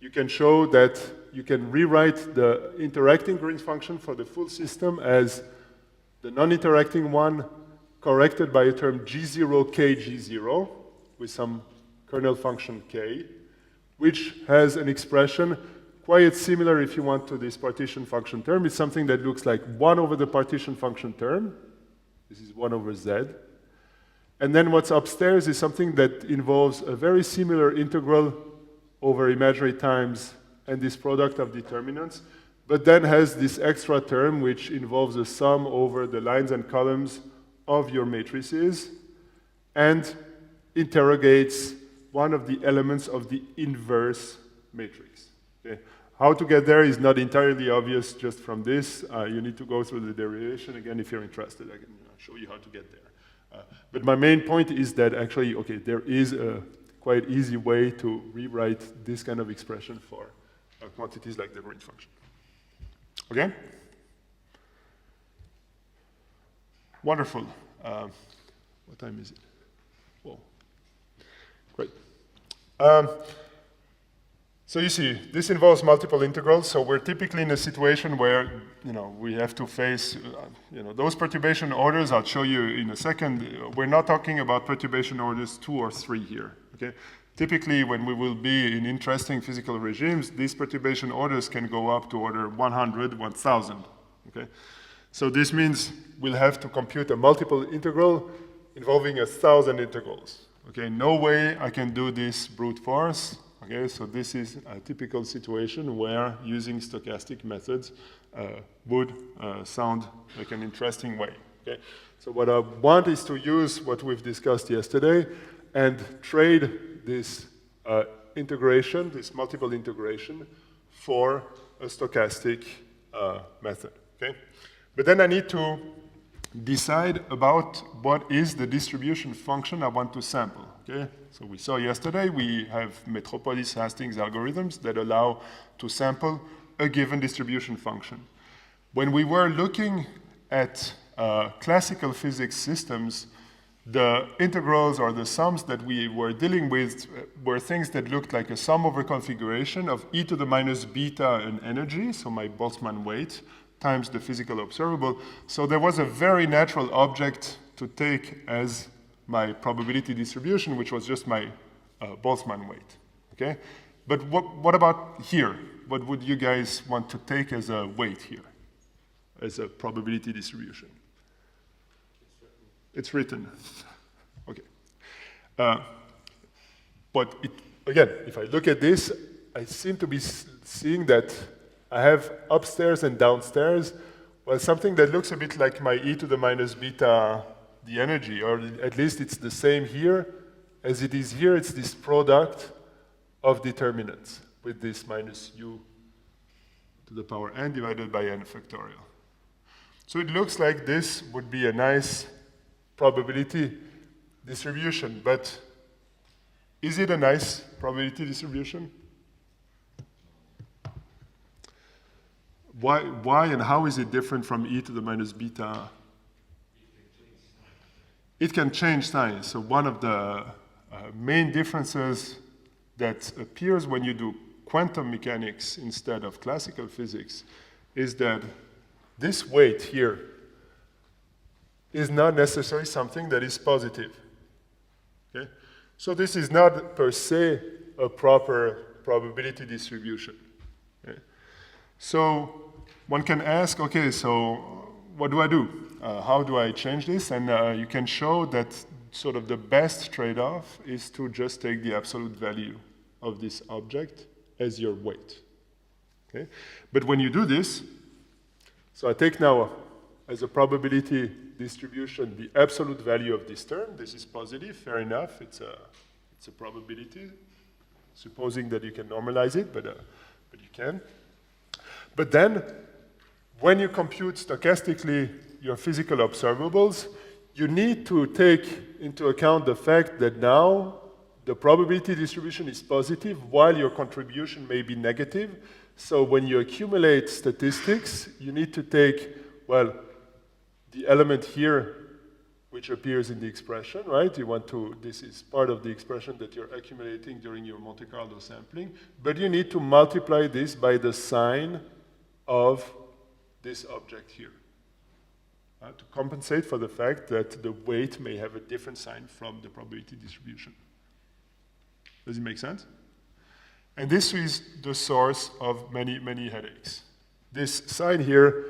you can show that you can rewrite the interacting green function for the full system as the non-interacting one corrected by a term G0 K G0 with some kernel function K, which has an expression quite similar, if you want, to this partition function term. It's something that looks like 1 over the partition function term. This is 1 over Z. And then what's upstairs is something that involves a very similar integral over imaginary times and this product of determinants, but then has this extra term which involves a sum over the lines and columns of your matrices and interrogates one of the elements of the inverse matrix. Okay? How to get there is not entirely obvious just from this. You need to go through the derivation. Again, if you're interested, I can show you how to get there. But my main point is that actually, okay, there is a quite easy way to rewrite this kind of expression for quantities like the green function. Okay? Wonderful. What time is it? Whoa. Great. So you see, this involves multiple integrals, so we're typically in a situation where, we have to face, those perturbation orders, I'll show you in a second. We're not talking about perturbation orders 2 or 3 here, okay? Typically, when we will be in interesting physical regimes, these perturbation orders can go up to order 100, 1000, okay? So this means we'll have to compute a multiple integral involving 1000 integrals, okay? No way I can do this brute force. Okay, so this is a typical situation where using stochastic methods would sound like an interesting way. Okay? So what I want is to use what we've discussed yesterday and trade this integration, this multiple integration, for a stochastic method. Okay? But then I need to decide about what is the distribution function I want to sample. Okay? So we saw yesterday we have Metropolis Hastings algorithms that allow to sample a given distribution function. When we were looking at classical physics systems, the integrals or the sums that we were dealing with were things that looked like a sum over configuration of e to the minus beta an energy, so my Boltzmann weight, times the physical observable. So there was a very natural object to take as my probability distribution, which was just my Boltzmann weight, okay? But what about here? What would you guys want to take as a weight here, as a probability distribution? It's written. Okay. But again, if I look at this, I seem to be seeing that I have upstairs and downstairs, well, something that looks a bit like my e to the minus beta the energy, or at least it's the same here as it is here. It's this product of determinants with this minus u to the power n divided by n factorial. So it looks like this would be a nice probability distribution, but is it a nice probability distribution? Why and how is it different from e to the minus beta? It can change sign. So one of the main differences that appears when you do quantum mechanics instead of classical physics is that this weight here is not necessarily something that is positive. Okay? So this is not per se a proper probability distribution. Okay? So one can ask, okay, so what do I do? How do I change this? And you can show that sort of the best trade-off is to just take the absolute value of this object as your weight. Okay? But when you do this, so I take now as a probability distribution the absolute value of this term. This is positive, fair enough. It's a probability, supposing that you can normalize it, but you can. But then, when you compute stochastically your physical observables, you need to take into account the fact that now the probability distribution is positive while your contribution may be negative. So when you accumulate statistics, you need to take, well, the element here which appears in the expression, right? You want to, this is part of the expression that you're accumulating during your Monte Carlo sampling, but you need to multiply this by the sign of this object here to compensate for the fact that the weight may have a different sign from the probability distribution. Does it make sense? And this is the source of many, many headaches. This sign here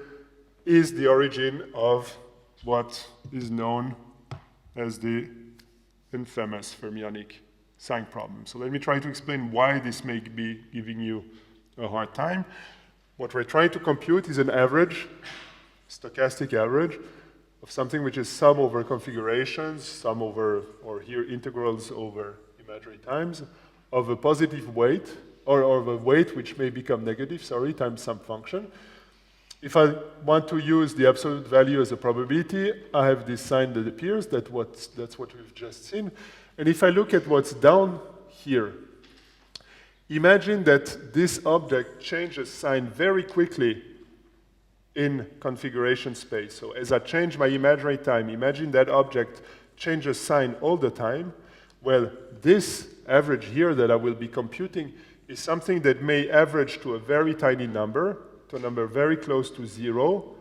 is the origin of what is known as the infamous fermionic sign problem. So let me try to explain why this may be giving you a hard time. What we're trying to compute is an average, stochastic average, of something which is sum over configurations, sum over, or here integrals over imaginary times, of a positive weight, or of a weight which may become negative, sorry, times some function. If I want to use the absolute value as a probability, I have this sign that appears, that's what we've just seen. And if I look at what's down here, imagine that this object changes sign very quickly in configuration space. So as I change my imaginary time, imagine that object changes sign all the time. Well, this average here that I will be computing is something that may average to a very tiny number, to a number very close to 0,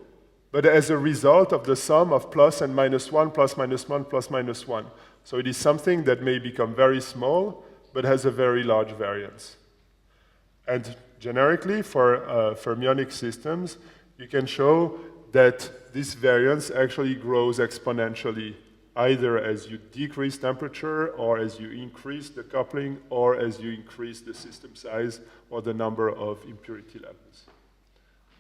but as a result of the sum of plus and minus 1, plus minus 1, plus minus 1. So it is something that may become very small, but has a very large variance. And generically, for fermionic systems, you can show that this variance actually grows exponentially, either as you decrease temperature, or as you increase the coupling, or as you increase the system size, or the number of impurity levels.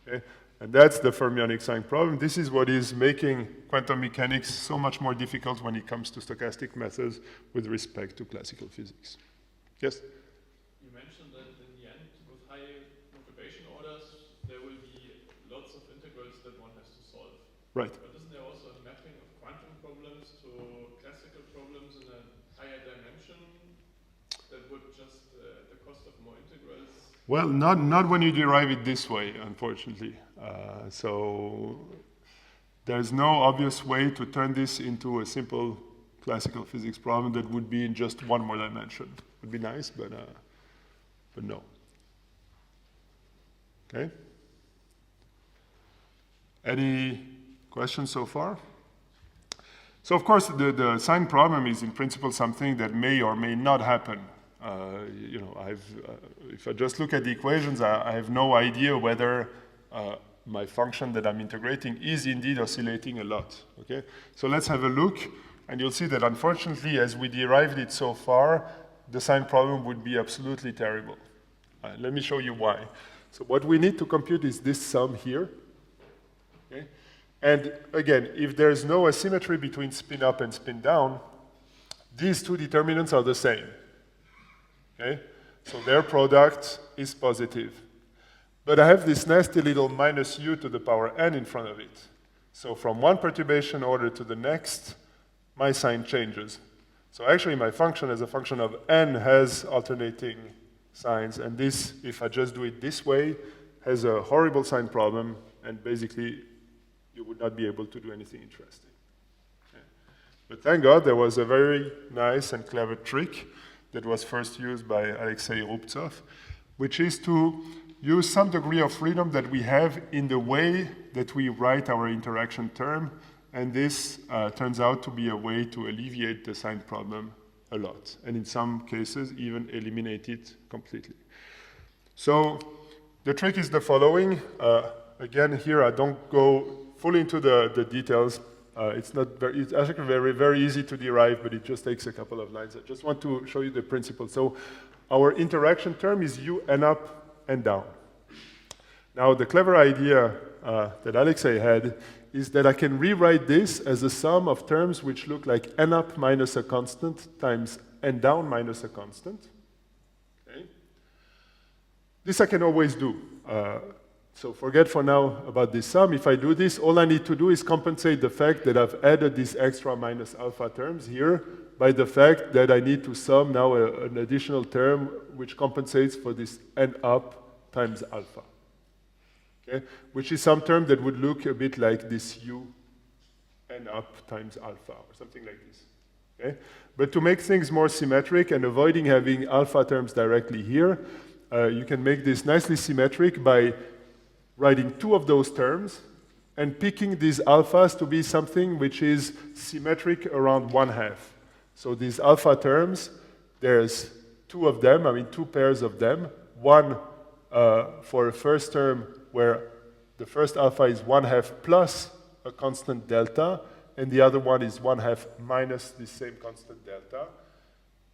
Okay? And that's the fermionic sign problem. This is what is making quantum mechanics so much more difficult when it comes to stochastic methods with respect to classical physics. Yes? You mentioned that in the end, with high perturbation orders, there will be lots of integrals that one has to solve. Right. But isn't there also a mapping of quantum problems to classical problems in a higher dimension that would just, at the cost of more integrals? Well, not when you derive it this way, unfortunately. So there's no obvious way to turn this into a simple classical physics problem that would be in just one more dimension. Would be nice, but no. Okay? Any questions so far? So of course, the sign problem is in principle something that may or may not happen. You know, if I just look at the equations, I have no idea whether my function that I'm integrating is indeed oscillating a lot. Okay, so let's have a look, and you'll see that unfortunately, as we derived it so far, the sign problem would be absolutely terrible. Let me show you why. So what we need to compute is this sum here. Okay, and again, if there's no asymmetry between spin up and spin down, these two determinants are the same. Okay? So their product is positive. But I have this nasty little minus u to the power n in front of it. So from one perturbation order to the next, my sign changes. So actually my function as a function of n has alternating signs, and this, if I just do it this way, has a horrible sign problem, and basically you would not be able to do anything interesting. Okay. But thank God there was a very nice and clever trick that was first used by Alexei Rubtsov, which is to use some degree of freedom that we have in the way that we write our interaction term, and this turns out to be a way to alleviate the sign problem a lot, and in some cases even eliminate it completely. So the trick is the following. Again, here I don't go fully into the details. It's actually very, very easy to derive, but it just takes a couple of lines. I just want to show you the principle. So our interaction term is u n up and down. Now, the clever idea that Alexei had is that I can rewrite this as a sum of terms which look like n up minus a constant times n down minus a constant. Okay? This I can always do. So forget for now about this sum. If I do this, all I need to do is compensate the fact that I've added these extra minus alpha terms here by the fact that I need to sum now an additional term which compensates for this n up times alpha. Okay? Which is some term that would look a bit like this u n up times alpha or something like this. Okay? But to make things more symmetric and avoiding having alpha terms directly here, you can make this nicely symmetric by writing two of those terms and picking these alphas to be something which is symmetric around 1/2. So these alpha terms, there's two of them, I mean two pairs of them. One for a first term where the first alpha is 1/2 plus a constant delta, and the other one is 1/2 minus the same constant delta.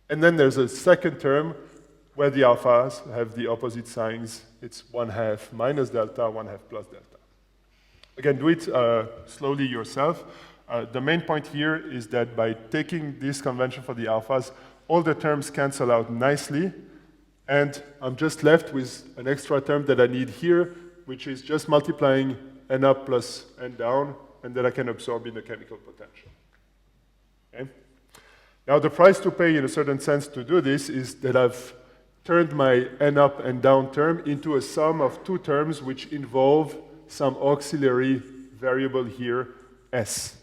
And then there's a second term where the alphas have the opposite signs. It's 1/2 minus delta, 1/2 plus delta. Again, do it slowly yourself. The main point here is that by taking this convention for the alphas, all the terms cancel out nicely, and I'm just left with an extra term that I need here, which is just multiplying n up plus n down, and that I can absorb in the chemical potential. Okay? Now, the price to pay in a certain sense to do this is that I've turned my n up and down term into a sum of two terms which involve some auxiliary variable here, s.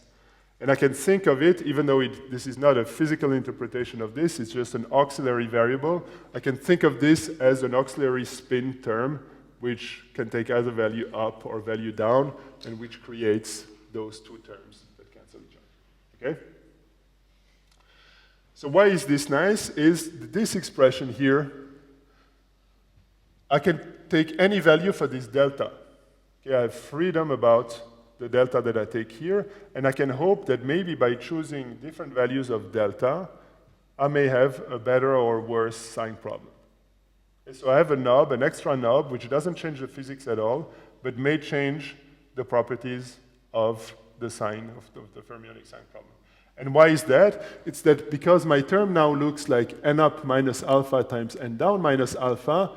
And I can think of it, even though this is not a physical interpretation of this, it's just an auxiliary variable, I can think of this as an auxiliary spin term, which can take either value up or value down, and which creates those two terms that cancel each other. Okay? So why is this nice? Is this expression here, I can take any value for this delta. Okay, I have freedom about the delta that I take here, and I can hope that maybe by choosing different values of delta, I may have a better or worse sign problem. Okay, so I have a knob, an extra knob, which doesn't change the physics at all, but may change the properties of the sign of the fermionic sign problem. And why is that? It's that because my term now looks like n up minus alpha times n down minus alpha,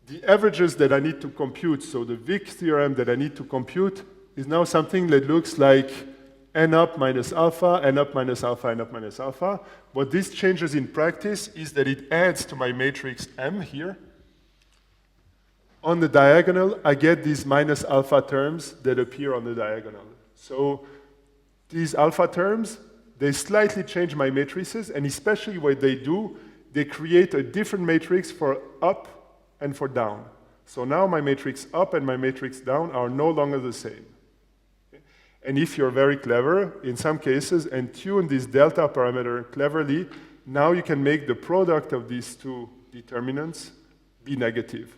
the averages that I need to compute, so the Wick theorem that I need to compute, is now something that looks like n up minus alpha, n up minus alpha, n up minus alpha. What this changes in practice is that it adds to my matrix M here. On the diagonal, I get these minus alpha terms that appear on the diagonal. So these alpha terms, they slightly change my matrices, and especially what they do, they create a different matrix for up and for down. So now my matrix up and my matrix down are no longer the same. Okay? And if you're very clever, in some cases, and tune this delta parameter cleverly, now you can make the product of these two determinants be negative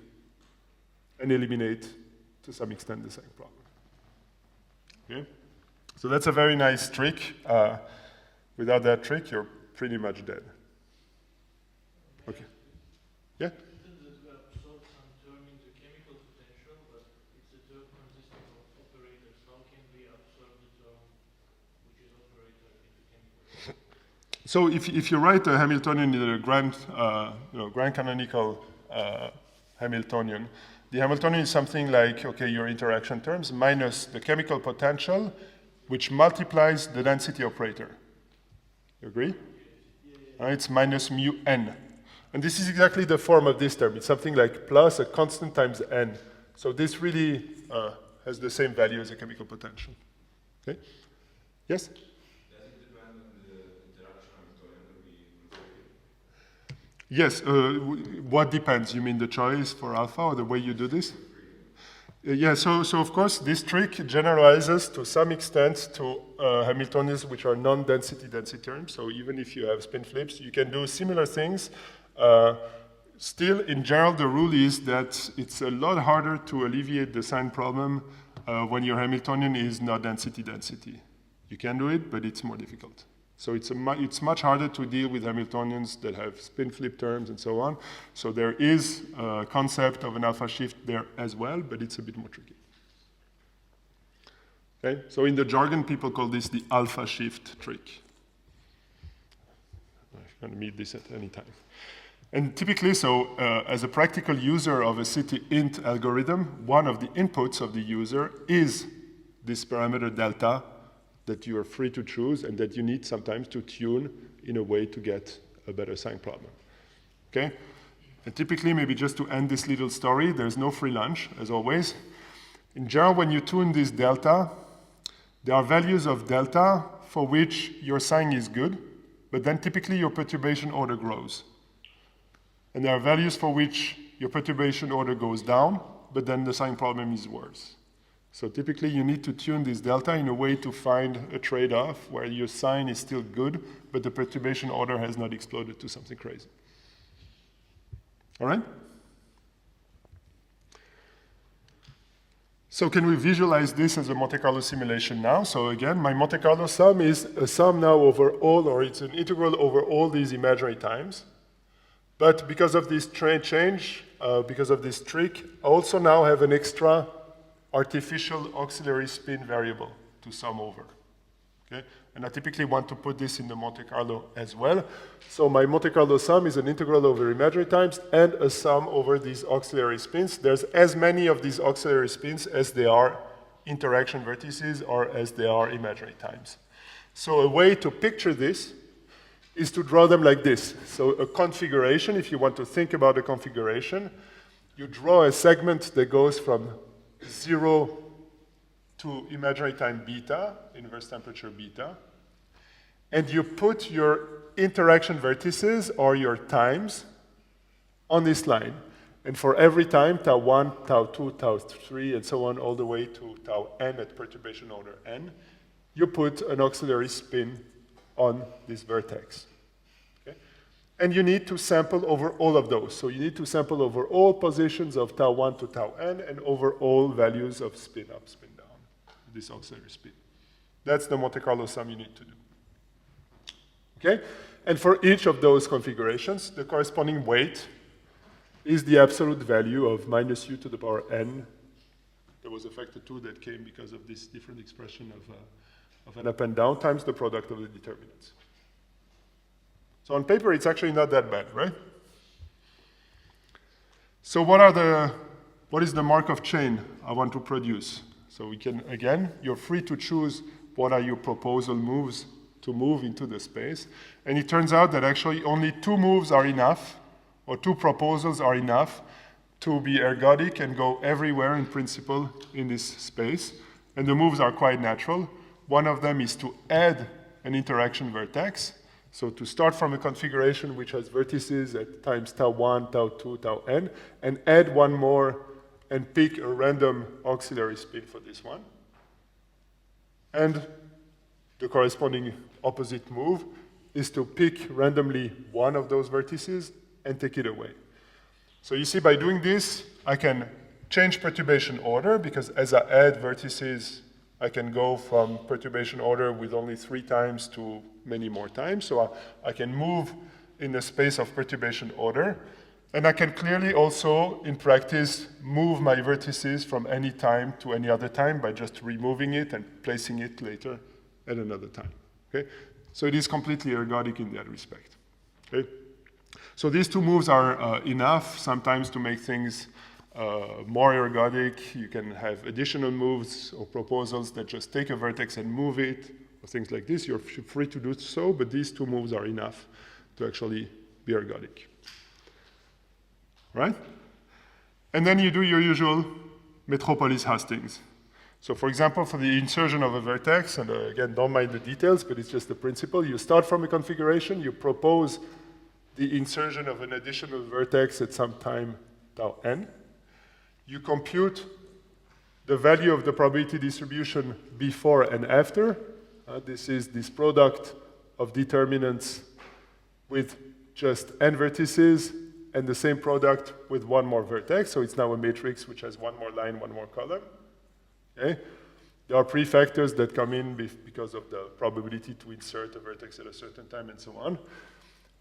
and eliminate, to some extent, the same problem. Okay? So that's a very nice trick. Without that trick, you're pretty much dead. Okay. Yeah? So if you write a Hamiltonian in a grand canonical Hamiltonian, the Hamiltonian is something like, okay, your interaction terms minus the chemical potential, which multiplies the density operator. You agree? It's minus mu n. And this is exactly the form of this term. It's something like plus a constant times n. So this really has the same value as a chemical potential. Okay? Yes? Yes, what depends? You mean the choice for alpha or the way you do this? Yeah, so of course this trick generalizes to some extent to Hamiltonians which are non-density density terms. So even if you have spin flips, you can do similar things. Still, in general, the rule is that it's a lot harder to alleviate the sign problem when your Hamiltonian is not density density. You can do it, but it's more difficult. So it's much harder to deal with Hamiltonians that have spin flip terms and so on. So there is a concept of an alpha shift there as well, but it's a bit more tricky. Okay? So in the jargon, people call this the alpha shift trick. I'm going to meet this at any time. And typically, so as a practical user of a city int algorithm, one of the inputs of the user is this parameter delta that you are free to choose and that you need sometimes to tune in a way to get a better sign problem. Okay? And typically, maybe just to end this little story, there's no free lunch, as always. In general, when you tune this delta, there are values of delta for which your sign is good, but then typically your perturbation order grows. And there are values for which your perturbation order goes down, but then the sign problem is worse. So typically you need to tune this delta in a way to find a trade-off where your sign is still good, but the perturbation order has not exploded to something crazy. All right? So can we visualize this as a Monte Carlo simulation now? So again, my Monte Carlo sum is a sum now over all, or it's an integral over all these imaginary times. But because of this change, because of this trick, I also now have an extra artificial auxiliary spin variable to sum over. Okay? And I typically want to put this in the Monte Carlo as well. So my Monte Carlo sum is an integral over imaginary times and a sum over these auxiliary spins. There's as many of these auxiliary spins as there are interaction vertices or as there are imaginary times. So a way to picture this is to draw them like this. So a configuration, if you want to think about a configuration, you draw a segment that goes from 0 to imaginary time beta, inverse temperature beta, and you put your interaction vertices or your times on this line. And for every time, tau 1, tau 2, tau 3, and so on, all the way to tau n at perturbation order n, you put an auxiliary spin on this vertex. Okay? And you need to sample over all of those. So you need to sample over all positions of tau 1 to tau n and over all values of spin up, spin down, this auxiliary spin. That's the Monte Carlo sum you need to do. Okay? And for each of those configurations, the corresponding weight is the absolute value of minus u to the power n. There was a factor 2 that came because of this different expression of an up and down times the product of the determinants. So on paper, it's actually not that bad, right? So what is the Markov chain I want to produce? So we can, again, you're free to choose what are your proposal moves to move into the space. And it turns out that actually only 2 moves are enough, or 2 proposals are enough to be ergodic and go everywhere in principle in this space. And the moves are quite natural. One of them is to add an interaction vertex. So to start from a configuration which has vertices at times tau 1, tau 2, tau n, and add one more and pick a random auxiliary spin for this one. And the corresponding opposite move is to pick randomly one of those vertices and take it away. So you see, by doing this, I can change perturbation order, because as I add vertices, I can go from perturbation order with only 3 times to many more times. So I can move in the space of perturbation order. And I can clearly also, in practice, move my vertices from any time to any other time by just removing it and placing it later at another time. Okay? So it is completely ergodic in that respect. Okay? So these 2 moves are enough sometimes to make things more ergodic. You can have additional moves or proposals that just take a vertex and move it, or things like this. You're free to do so, but these 2 moves are enough to actually be ergodic. Right? And then you do your usual metropolis hastings. So for example, for the insertion of a vertex, and again, don't mind the details, but it's just the principle. You start from a configuration, you propose the insertion of an additional vertex at some time tau n. You compute the value of the probability distribution before and after. This is this product of determinants with just n vertices and the same product with one more vertex. So it's now a matrix which has one more line, one more column. Okay? There are prefactors that come in because of the probability to insert a vertex at a certain time and so on.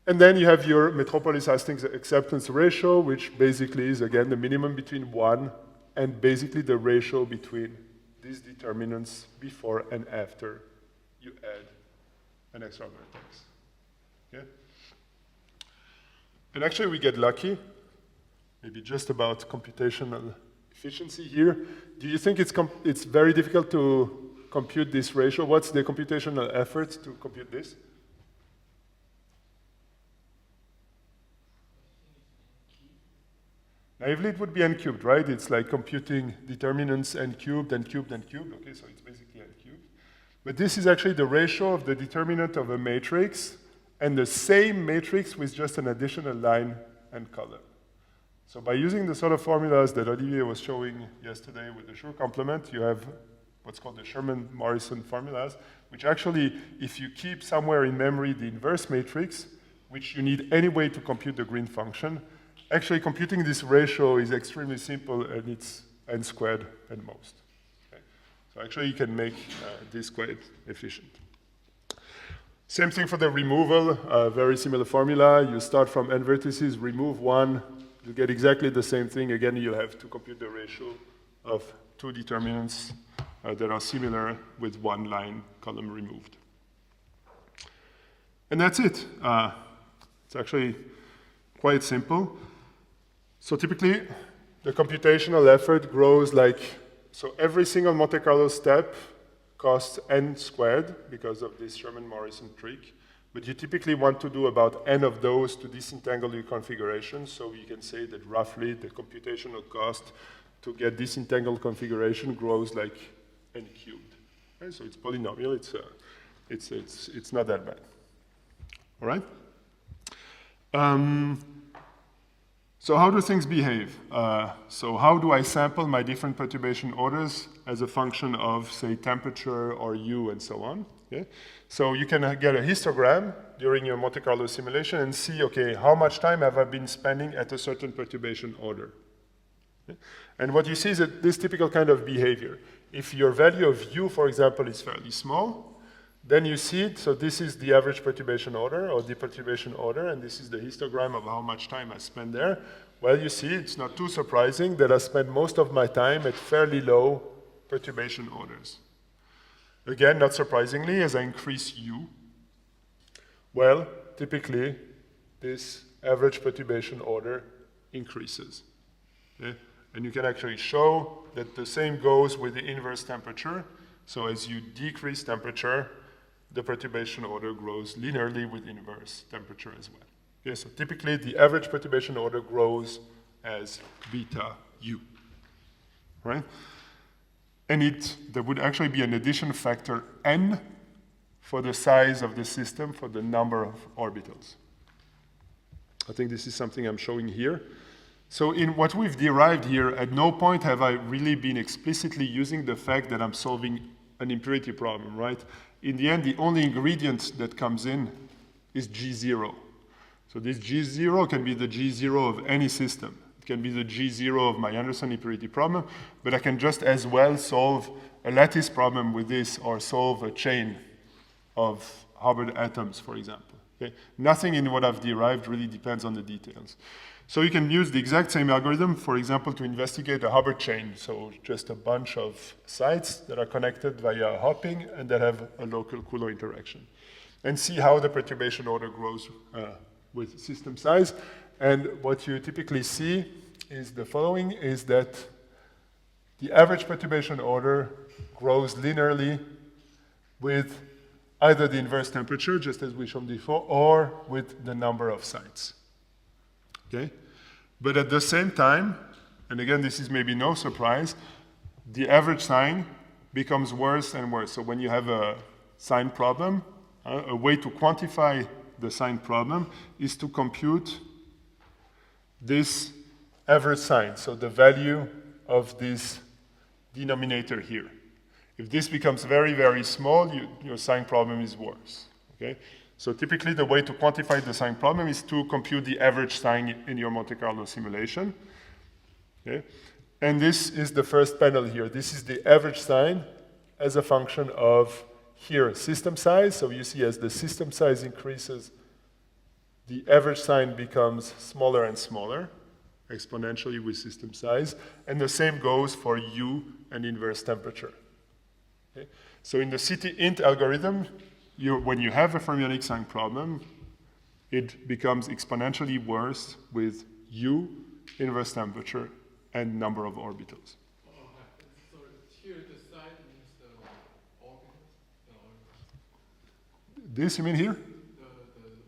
And then you have your metropolis hastings acceptance ratio, which basically is, again, the minimum between 1 and basically the ratio between these determinants before and after you add an extra vertex. Okay? And actually we get lucky, maybe just about computational efficiency here. Do you think it's very difficult to compute this ratio? What's the computational effort to compute this? Naively, it would be n cubed, right? It's like computing determinants n cubed, n cubed, n cubed. Okay, so it's basically n cubed. But this is actually the ratio of the determinant of a matrix and the same matrix with just an additional line and column. So by using the sort of formulas that Olivier was showing yesterday with the Schur complement, you have what's called the Sherman-Morrison formulas, which actually, if you keep somewhere in memory the inverse matrix, which you need anyway to compute the green function, actually computing this ratio is extremely simple, and it's n squared at most. Okay? So actually you can make this quite efficient. Same thing for the removal, very similar formula. You start from n vertices, remove one, you get exactly the same thing. Again, you'll have to compute the ratio of two determinants that are similar with one line column removed. And that's it. It's actually quite simple. So typically, the computational effort grows like, so every single Monte Carlo step costs n squared because of this Sherman-Morrison trick. But you typically want to do about n of those to disentangle your configuration. So you can say that roughly the computational cost to get disentangled configuration grows like n cubed. Okay, so it's polynomial. It's not that bad. All right? So how do things behave? So how do I sample my different perturbation orders as a function of, say, temperature or U and so on? Okay? So you can get a histogram during your Monte Carlo simulation and see, okay, how much time have I been spending at a certain perturbation order? Okay? And what you see is that this typical kind of behavior. If your value of U, for example, is fairly small, then you see it, so this is the average perturbation order or deperturbation order, and this is the histogram of how much time I spend there. Well, you see, it's not too surprising that I spend most of my time at fairly low perturbation orders. Again, not surprisingly, as I increase U, well, typically, this average perturbation order increases. Okay? And you can actually show that the same goes with the inverse temperature. So as you decrease temperature, the perturbation order grows linearly with inverse temperature as well. Okay, so typically, the average perturbation order grows as beta U, right? And there would actually be an addition factor n for the size of the system for the number of orbitals. I think this is something I'm showing here. So in what we've derived here, at no point have I really been explicitly using the fact that I'm solving an impurity problem, right? In the end, the only ingredient that comes in is G0. So this G0 can be the G0 of any system. It can be the G0 of my Anderson impurity problem, but I can just as well solve a lattice problem with this or solve a chain of Hubbard atoms, for example. Okay? Nothing in what I've derived really depends on the details. So you can use the exact same algorithm, for example, to investigate a Hubbard chain. So just a bunch of sites that are connected via hopping and that have a local Coulomb interaction. And see how the perturbation order grows with system size. And what you typically see is the following, is that the average perturbation order grows linearly with either the inverse temperature, just as we showed before, or with the number of sites. Okay? But at the same time, and again, this is maybe no surprise, the average sign becomes worse and worse. So when you have a sign problem, a way to quantify the sign problem is to compute this average sign, so the value of this denominator here. If this becomes very, very small, your sign problem is worse. Okay? So typically, the way to quantify the sign problem is to compute the average sign in your Monte Carlo simulation. Okay? And this is the first panel here. This is the average sign as a function of, here, system size. So you see as the system size increases, the average sign becomes smaller and smaller, exponentially with system size. And the same goes for U and inverse temperature. Okay? So in the CT-int algorithm, when you have a fermionic sign problem, it becomes exponentially worse with U, inverse temperature, and number of orbitals. Oh, so here the side means the orbitals, the orbitals. This, you mean here? The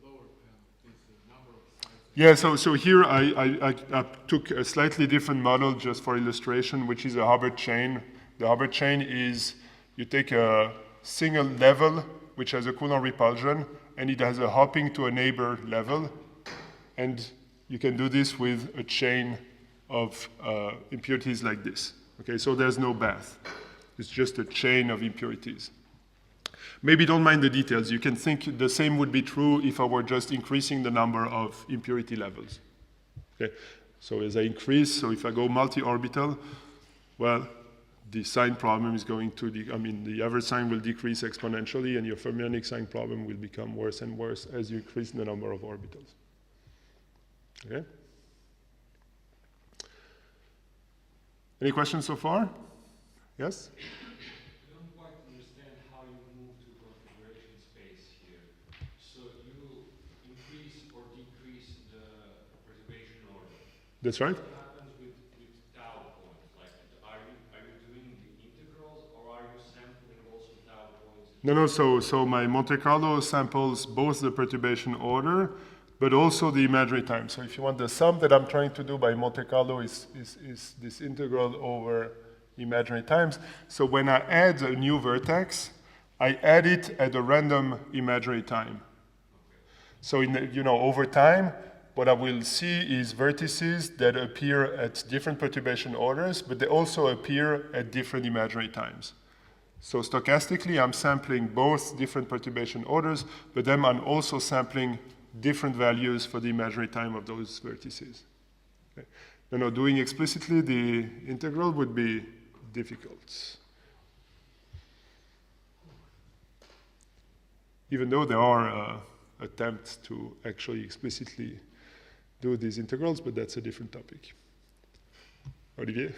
lower panel is the number of sides. Yeah, so here I took a slightly different model just for illustration, which is a Hubbard chain. The Hubbard chain is, you take a single level, which has a Coulomb repulsion, and it has a hopping to a neighbor level, and you can do this with a chain of impurities like this. Okay, so there's no bath. It's just a chain of impurities. Maybe don't mind the details. You can think the same would be true if I were just increasing the number of impurity levels. Okay, so as I increase, so if I go multi-orbital, well, the sign problem is going to, the average sign will decrease exponentially, and your fermionic sign problem will become worse and worse as you increase the number of orbitals. Okay? Any questions so far? Yes? I don't quite understand how you move to configuration space here. So you increase or decrease the perturbation order. That's right. What happens with tau points? Like, are you doing the integrals, or are you sampling also tau points? No, so my Monte Carlo samples both the perturbation order, but also the imaginary time. So if you want, the sum that I'm trying to do by Monte Carlo is this integral over imaginary times. So when I add a new vertex, I add it at a random imaginary time. So over time, what I will see is vertices that appear at different perturbation orders, but they also appear at different imaginary times. So stochastically, I'm sampling both different perturbation orders, but then I'm also sampling different values for the imaginary time of those vertices. Okay. Now, doing explicitly the integral would be difficult. Even though there are attempts to actually explicitly do these integrals, but that's a different topic. Olivier?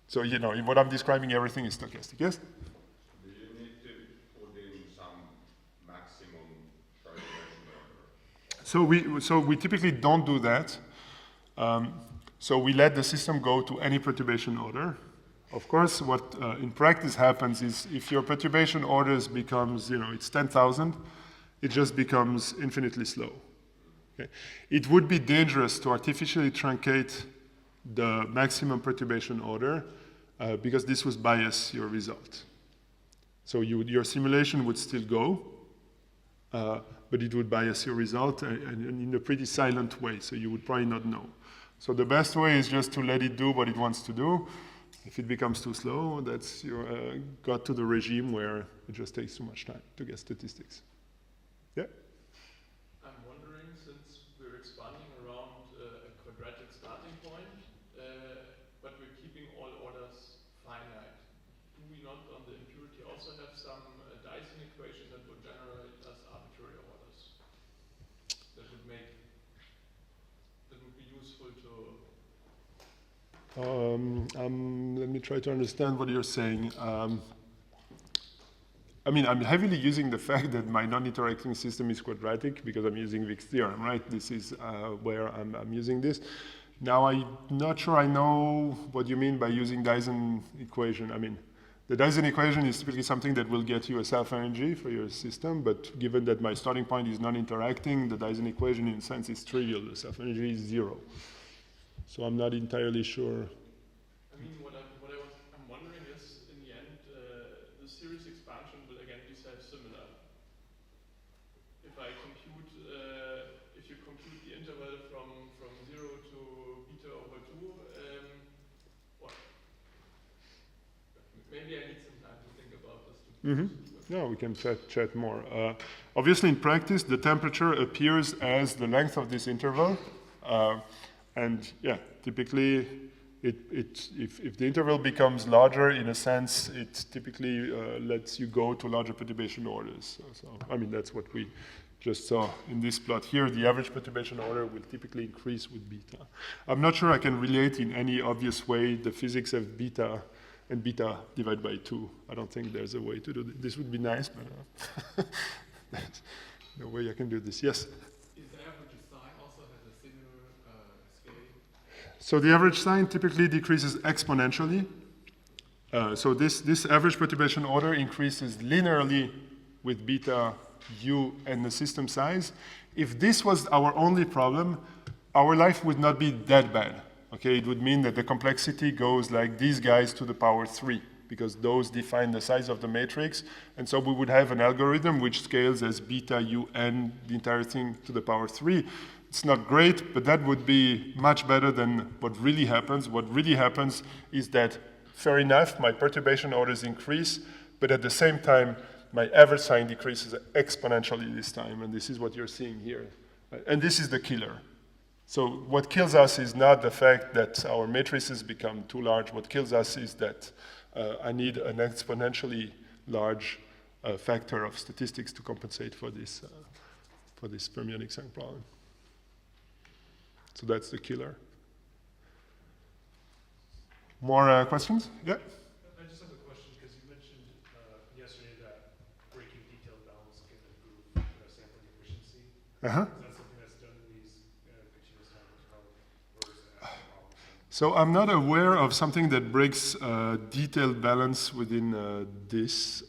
So, in what I'm describing, everything is stochastic, yes? Do you need to put in some maximum perturbation order? So we typically don't do that. So we let the system go to any perturbation order. Of course, what in practice happens is if your perturbation orders becomes, it's 10,000, it just becomes infinitely slow. Okay? It would be dangerous to artificially truncate the maximum perturbation order because this would bias your result. So your simulation would still go, but it would bias your result and in a pretty silent way, so you would probably not know. So the best way is just to let it do what it wants to do. If it becomes too slow, that's you got to the regime where it just takes too much time to get statistics. Yeah? I'm wondering, since we're expanding around a quadratic starting point, but we're keeping all orders finite, do we not on the impurity also have some Dyson equation that would generate us arbitrary orders? That would be useful to... Let me try to understand what you're saying. I'm heavily using the fact that my non-interacting system is quadratic because I'm using Wick's theorem, right? This is where I'm using this. Now, I'm not sure I know what you mean by using Dyson equation. The Dyson equation is typically something that will get you a self-energy for your system, but given that my starting point is non-interacting, the Dyson equation in a sense is trivial. The self-energy is 0. So I'm not entirely sure. What I'm wondering is, in the end, the series expansion will again be self-similar. If you compute the interval from 0 to beta over 2, maybe I need some time to think about this. No, we can chat more. Obviously, in practice, the temperature appears as the length of this interval. And yeah, typically, if the interval becomes larger, in a sense, it typically lets you go to larger perturbation orders. That's what we just saw in this plot here. The average perturbation order will typically increase with beta. I'm not sure I can relate in any obvious way the physics of beta and beta divided by 2. I don't think there's a way to do this. This would be nice, but there's no way I can do this. Yes? Is the average sign also has a similar scale? So the average sign typically decreases exponentially. So this average perturbation order increases linearly with beta u and the system size. If this was our only problem, our life would not be that bad. Okay, it would mean that the complexity goes like these guys to the power 3, because those define the size of the matrix. And so we would have an algorithm which scales as beta un, the entire thing to the power 3. It's not great, but that would be much better than what really happens. What really happens is that, fair enough, my perturbation orders increase, but at the same time, my average sign decreases exponentially this time, and this is what you're seeing here. And this is the killer. So what kills us is not the fact that our matrices become too large. What kills us is that I need an exponentially large factor of statistics to compensate for this fermionic sign problem. So that's the killer. More questions? Yeah? I just have a question, because you mentioned yesterday that breaking detailed balance can improve sampling efficiency. Uh-huh. Is that something that's done in these continuous time intervals, or is it a problem? So I'm not aware of something that breaks detailed balance within this.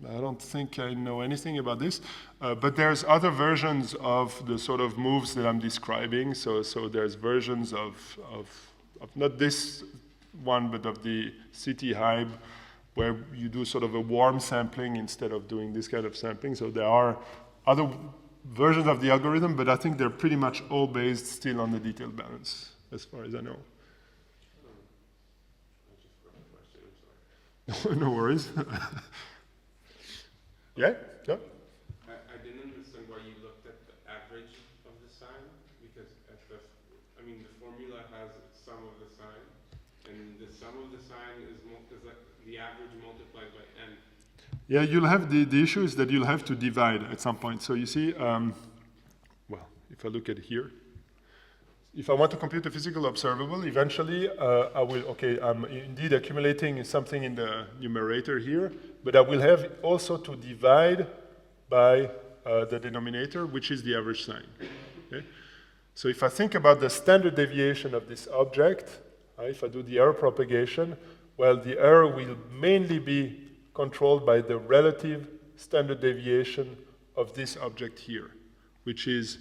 I don't think I know anything about this, but there's other versions of the sort of moves that I'm describing. So there's versions of not this one, but of the city hybe, where you do sort of a warm sampling instead of doing this kind of sampling. So there are other versions of the algorithm, but I think they're pretty much all based still on the detailed balance, as far as I know. No worries. Yeah? Yeah? I didn't understand why you looked at the average of the sign, because the formula has sum of the sign, and the sum of the sign is like the average multiplied by n. Yeah, you'll have the issue is that you'll have to divide at some point. So you see, well, if I look at here, if I want to compute a physical observable, eventually I will, okay, I'm indeed accumulating something in the numerator here, but I will have also to divide by the denominator, which is the average sign. Okay? So if I think about the standard deviation of this object, if I do the error propagation, well, the error will mainly be controlled by the relative standard deviation of this object here, which is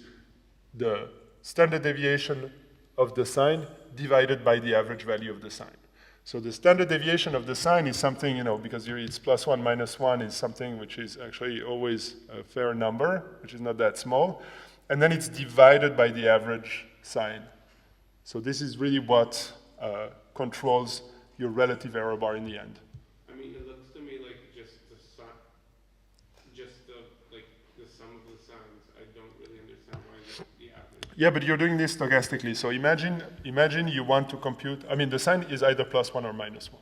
the standard deviation of the sign divided by the average value of the sign. So the standard deviation of the sign is something, because it's +1 -1 is something which is actually always a fair number, which is not that small. And then it's divided by the average sign. So this is really what controls your relative error bar in the end. It looks to me like just the sum of the signs. I don't really understand why the average. Yeah, but you're doing this stochastically. So imagine you want to compute, the sign is either +1 or -1,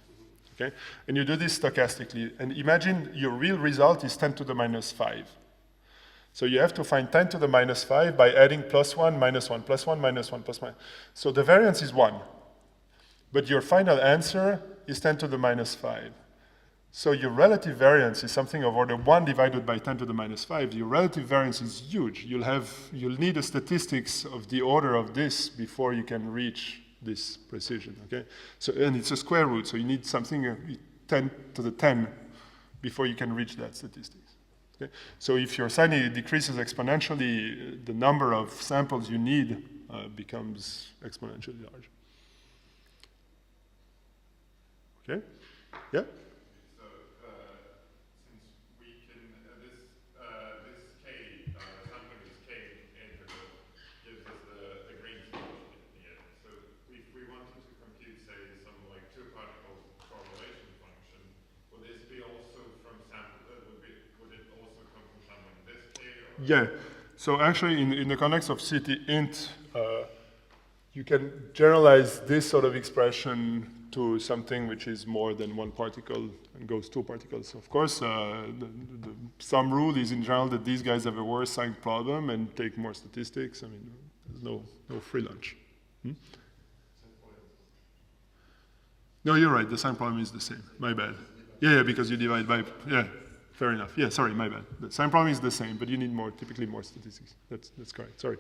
okay? And you do this stochastically. And imagine your real result is 10 to the -5. So you have to find 10 to the -5 by adding +1, -1, +1, -1, +1. So the variance is 1. But your final answer is 10 to the -5. So your relative variance is something of order 1 divided by 10 to the -5. Your relative variance is huge. You'll need a statistics of the order of this before you can reach this precision, okay? So, and it's a square root, so you need something 10 to the 10 before you can reach that statistics. Okay? So if your sign decreases exponentially, the number of samples you need becomes exponentially large. Okay? Yeah? So since we can, this K, sampling this K integral gives us the green solution at the end. So if we wanted to compute, say, some like two-particle correlation function, would this be also from sample, would it also come from sampling this K? Or? Yeah. So actually, in the context of city int, you can generalize this sort of expression to something which is more than one particle and goes two particles. Of course, some rule is in general that these guys have a worse sign problem and take more statistics. There's no free lunch. No, you're right, the sign problem is the same, my bad. Yeah, because you divide by, yeah, fair enough. Yeah, sorry, my bad. The sign problem is the same, but you need typically more statistics. That's correct, sorry.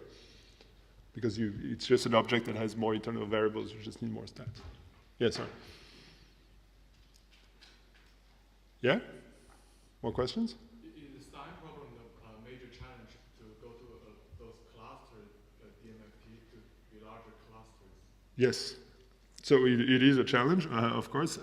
Because it's just an object that has more internal variables, you just need more stats. Yeah, sorry. Yeah? More questions? Is the sign problem a major challenge to go to those clustered DMFT to be larger clusters? Yes. So it is a challenge, of course.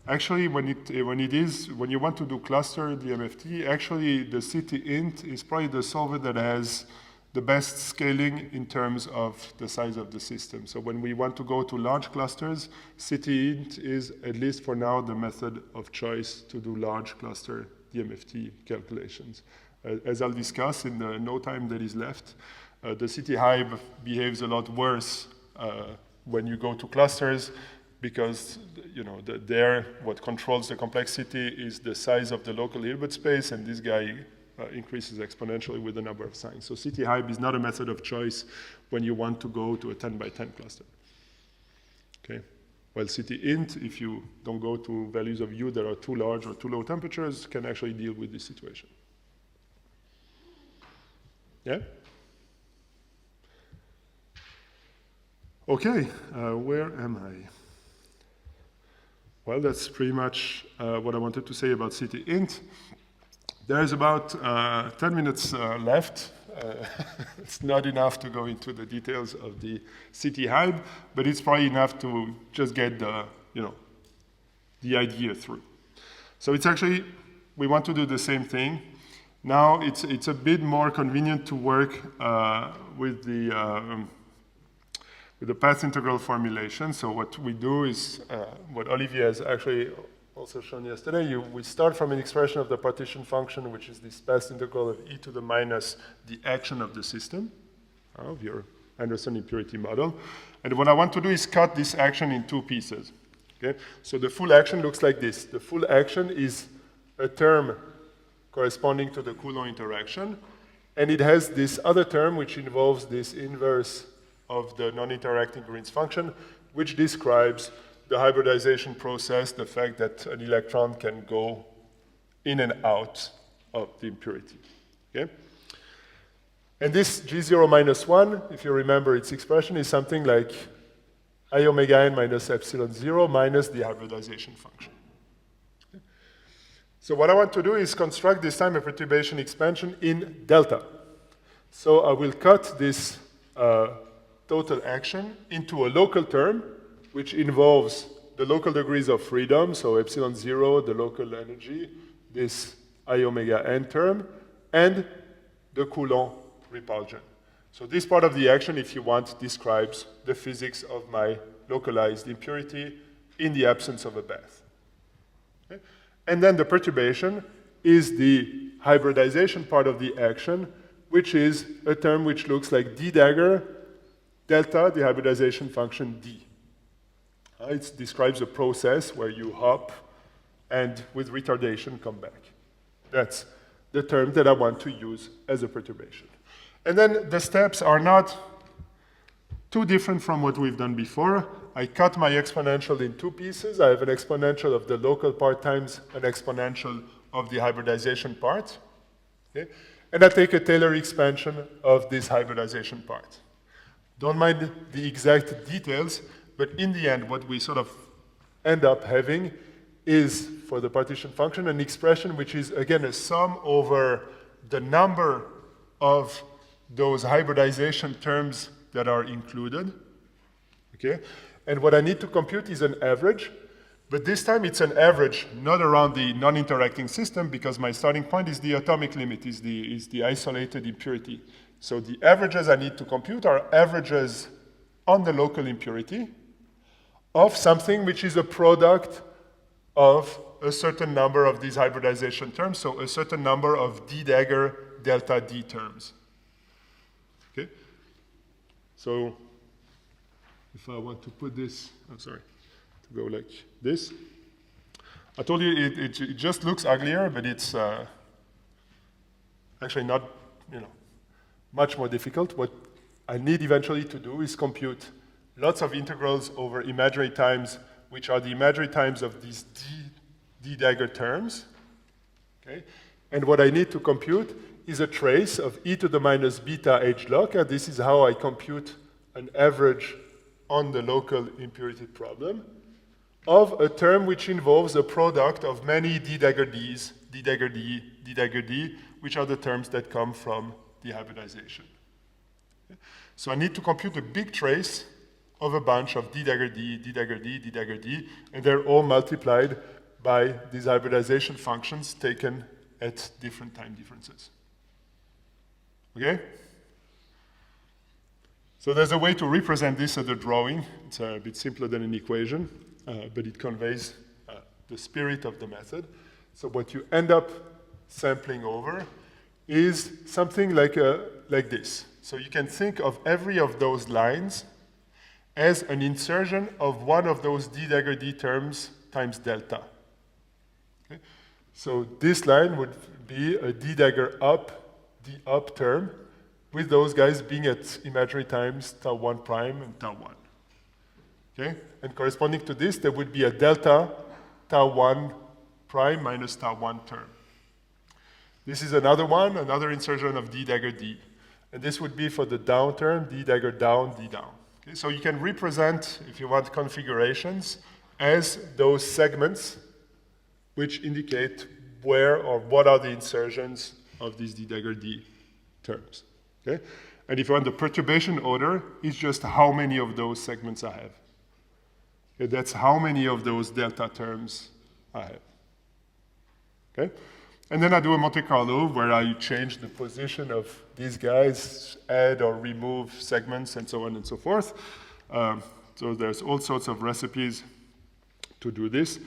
Actually, when you want to do cluster DMFT, actually the CT-int is probably the solver that has the best scaling in terms of the size of the system. So when we want to go to large clusters, CT-int is, at least for now, the method of choice to do large cluster DMFT calculations. As I'll discuss in the no time that is left, the CT-hybe behaves a lot worse when you go to clusters, because what controls the complexity is the size of the local Hilbert space, and this guy increases exponentially with the number of signs. So CT-hybe is not a method of choice when you want to go to a 10 by 10 cluster. Okay. While CT-int, if you don't go to values of U that are too large or too low temperatures, can actually deal with this situation. Yeah? Okay, where am I? Well, that's pretty much what I wanted to say about CT-int. There's about 10 minutes left. It's not enough to go into the details of the CT-hybe, but it's probably enough to just get the idea through. So it's actually, we want to do the same thing. Now it's a bit more convenient to work with the path integral formulation. So what we do is, what Olivier has actually also shown yesterday, we start from an expression of the partition function, which is this path integral of e to the minus the action of the system, of your Anderson impurity model. And what I want to do is cut this action in two pieces. Okay? So the full action looks like this. The full action is a term corresponding to the Coulomb interaction, and it has this other term which involves this inverse of the non-interacting Green's function, which describes the hybridization process, the fact that an electron can go in and out of the impurity. Okay? And this G0 minus 1, if you remember its expression, is something like I omega n minus epsilon 0 minus the hybridization function. Okay? So what I want to do is construct this time a perturbation expansion in delta. So I will cut this total action into a local term, which involves the local degrees of freedom, so epsilon 0, the local energy, this I omega n term, and the Coulomb repulsion. So this part of the action, if you want, describes the physics of my localized impurity in the absence of a bath. Okay? And then the perturbation is the hybridization part of the action, which is a term which looks like d dagger delta, the hybridization function d. It describes a process where you hop and with retardation come back. That's the term that I want to use as a perturbation. And then the steps are not too different from what we've done before. I cut my exponential in two pieces. I have an exponential of the local part times an exponential of the hybridization part. Okay? And I take a Taylor expansion of this hybridization part. Don't mind the exact details, but in the end, what we sort of end up having is, for the partition function, an expression which is, again, a sum over the number of those hybridization terms that are included. Okay? And what I need to compute is an average, but this time it's an average not around the non-interacting system, because my starting point is the atomic limit, is the isolated impurity. So the averages I need to compute are averages on the local impurity of something which is a product of a certain number of these hybridization terms, so a certain number of d dagger delta d terms. Okay? So if I want to put this, I'm sorry, to go like this. I told you it just looks uglier, but it's actually not, much more difficult. What I need eventually to do is compute lots of integrals over imaginary times which are the imaginary times of these d dagger terms. Okay? And what I need to compute is a trace of e to the minus beta h log, and this is how I compute an average on the local impurity problem of a term which involves a product of many d dagger d's, d dagger d, d dagger d, which are the terms that come from dehybridization. Okay? So I need to compute a big trace of a bunch of d dagger d, d dagger d, d dagger d, and they're all multiplied by these hybridization functions taken at different time differences. Okay? So there's a way to represent this as a drawing. It's a bit simpler than an equation, but it conveys the spirit of the method. So what you end up sampling over is something like this. So you can think of every of those lines as an insertion of one of those d dagger d terms times delta. Okay? So this line would be a d dagger up, d up term, with those guys being at imaginary times tau 1 prime and tau 1. Okay? And corresponding to this, there would be a delta tau 1 prime minus tau 1 term. This is another one, another insertion of d dagger d. And this would be for the down term, d dagger down, d down. Okay? So you can represent, if you want, configurations as those segments which indicate where or what are the insertions of these d dagger d terms. Okay? And if you want, the perturbation order is just how many of those segments I have. Okay? That's how many of those delta terms I have. Okay? And then I do a Monte Carlo where I change the position of these guys, add or remove segments, and so on and so forth. So there's all sorts of recipes to do this.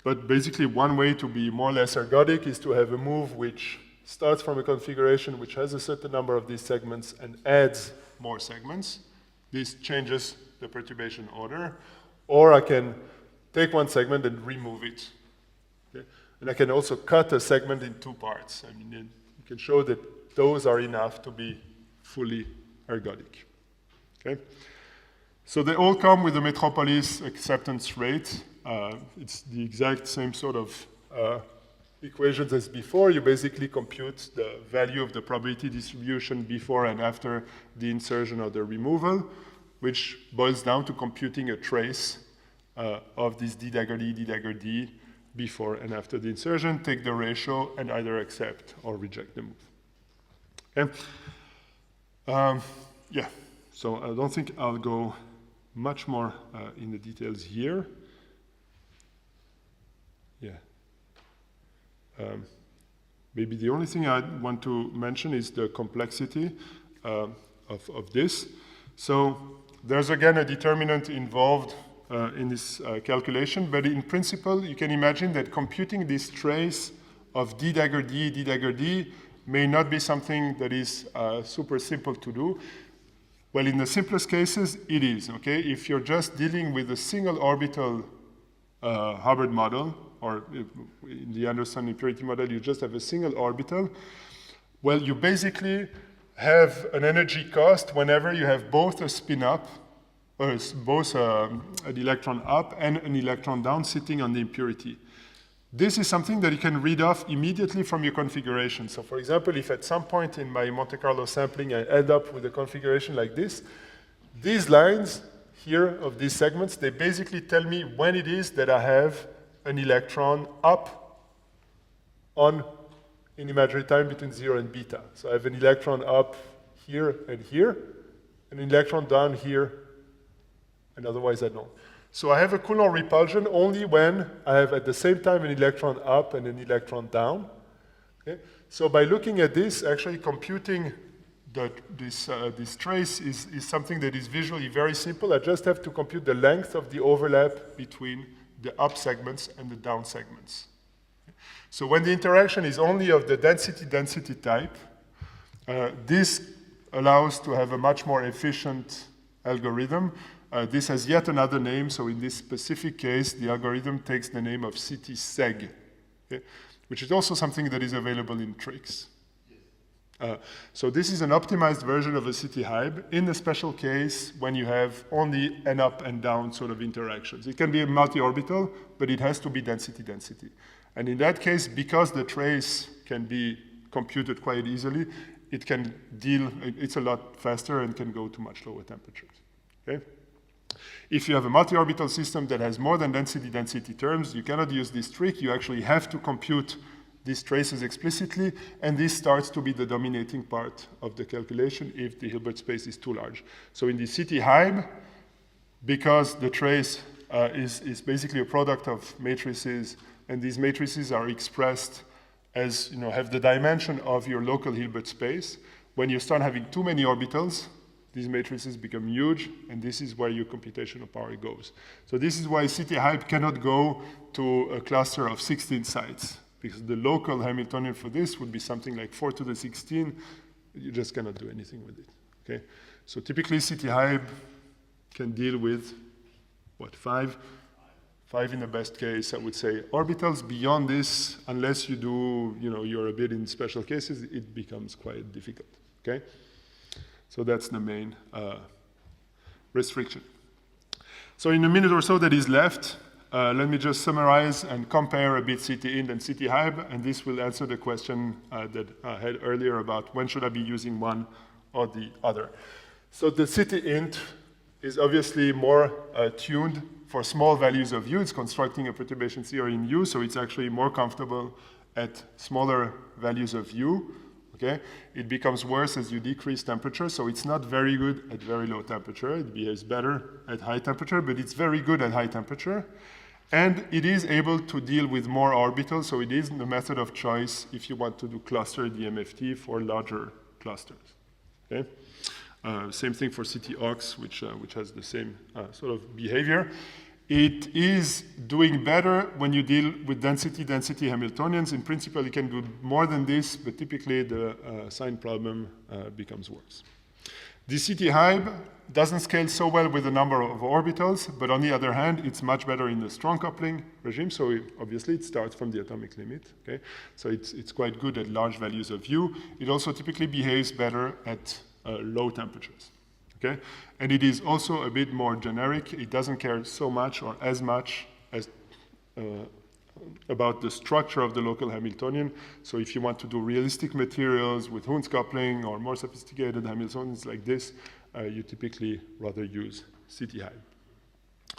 But basically, one way to be more or less ergodic is to have a move which starts from a configuration which has a certain number of these segments and adds more segments. This changes the perturbation order. Or I can take one segment and remove it. Okay? And I can also cut a segment in two parts. I mean, you can show that those are enough to be fully ergodic. Okay? So they all come with the Metropolis acceptance rate. It's the exact same sort of equations as before. You basically compute the value of the probability distribution before and after the insertion or the removal, which boils down to computing a trace of this d dagger d before and after the insertion, take the ratio, and either accept or reject the move. Okay? Yeah, so I don't think I'll go much more in the details here. Yeah. Maybe the only thing I want to mention is the complexity of this. So there's again a determinant involved in this calculation, but in principle, you can imagine that computing this trace of d dagger d may not be something that is super simple to do. Well, in the simplest cases, it is, okay? If you're just dealing with a single orbital Hubbard model, or in the Anderson impurity model, you just have a single orbital, well, you basically have an energy cost whenever you have both a spin up, or both an electron up and an electron down sitting on the impurity. This is something that you can read off immediately from your configuration. So for example, if at some point in my Monte Carlo sampling I end up with a configuration like this, these lines here of these segments, they basically tell me when it is that I have an electron up on in imaginary time between 0 and beta. So I have an electron up here and here, an electron down here, and otherwise I don't. So I have a Coulomb repulsion only when I have at the same time an electron up and an electron down. Okay? So by looking at this, actually computing this trace is something that is visually very simple. I just have to compute the length of the overlap between the up segments and the down segments. So when the interaction is only of the density-density type, this allows to have a much more efficient algorithm. This has yet another name, so in this specific case, the algorithm takes the name of CT-SEG, okay? Which is also something that is available in tricks. So this is an optimized version of a city hybe in a special case when you have only an up and down sort of interactions. It can be a multi-orbital, but it has to be density-density. And in that case, because the trace can be computed quite easily, it can deal, it's a lot faster and can go to much lower temperatures, okay? If you have a multi-orbital system that has more than density-density terms, you cannot use this trick. You actually have to compute these traces explicitly, and this starts to be the dominating part of the calculation if the Hilbert space is too large. So in the city hybe, because the trace is basically a product of matrices, and these matrices are expressed as, have the dimension of your local Hilbert space, when you start having too many orbitals, these matrices become huge, and this is where your computational power goes. So this is why city hybe cannot go to a cluster of 16 sites, because the local Hamiltonian for this would be something like 4 to the 16. You just cannot do anything with it, okay? So typically city hybe can deal with, what, 5 in the best case, I would say. Orbitals beyond this, unless you do, you're a bit in special cases, it becomes quite difficult, okay? So that's the main restriction. So in a minute or so that is left, let me just summarize and compare a bit city int and city hybe, and this will answer the question that I had earlier about when should I be using one or the other. So the city int is obviously more tuned for small values of u. It's constructing a perturbation theory in u, so it's actually more comfortable at smaller values of u. Okay? It becomes worse as you decrease temperature, so it's not very good at very low temperature. It behaves better at high temperature, but it's very good at high temperature. And it is able to deal with more orbitals, so it is the method of choice if you want to do cluster DMFT for larger clusters. Okay? Same thing for CT-OX, which has the same sort of behavior. It is doing better when you deal with density-density Hamiltonians. In principle, it can do more than this, but typically the sign problem becomes worse. The city hybe doesn't scale so well with the number of orbitals, but on the other hand, it's much better in the strong coupling regime, so obviously it starts from the atomic limit. Okay? So it's quite good at large values of u. It also typically behaves better at low temperatures. Okay? And it is also a bit more generic. It doesn't care so much or as much as about the structure of the local Hamiltonian. So if you want to do realistic materials with Hund's coupling or more sophisticated Hamiltonians like this, you typically rather use city hybe.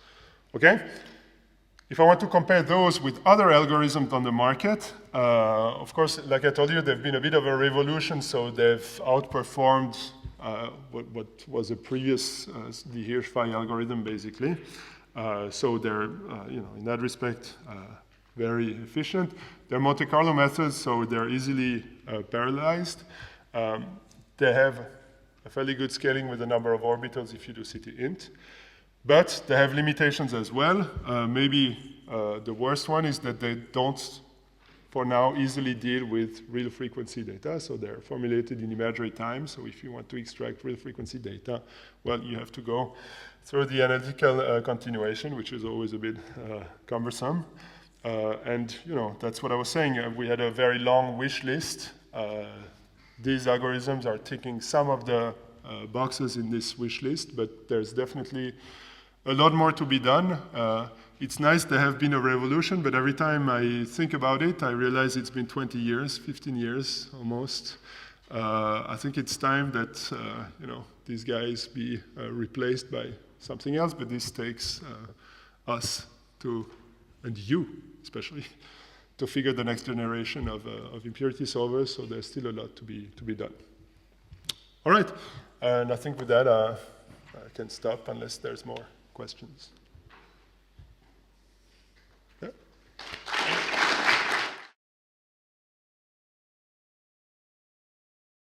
Okay? If I want to compare those with other algorithms on the market, of course, like I told you, they've been a bit of a revolution, so they've outperformed what was a previous the Hirsch-Phi algorithm, basically. So they're, in that respect, very efficient. They're Monte Carlo methods, so they're easily parallelized. They have a fairly good scaling with the number of orbitals if you do city int. But they have limitations as well. Maybe the worst one is that they don't, for now, easily deal with real frequency data. So they're formulated in imaginary time. So if you want to extract real frequency data, well, you have to go through the analytical continuation, which is always a bit cumbersome. And that's what I was saying. We had a very long wish list. These algorithms are ticking some of the boxes in this wish list, but there's definitely a lot more to be done. It's nice there have been a revolution, but every time I think about it, I realize it's been 20 years, 15 years almost. I think it's time that these guys be replaced by something else, but this takes us to, and you especially, to figure the next generation of impurity solvers, so there's still a lot to be done. All right, and I think with that, I can stop unless there's more questions.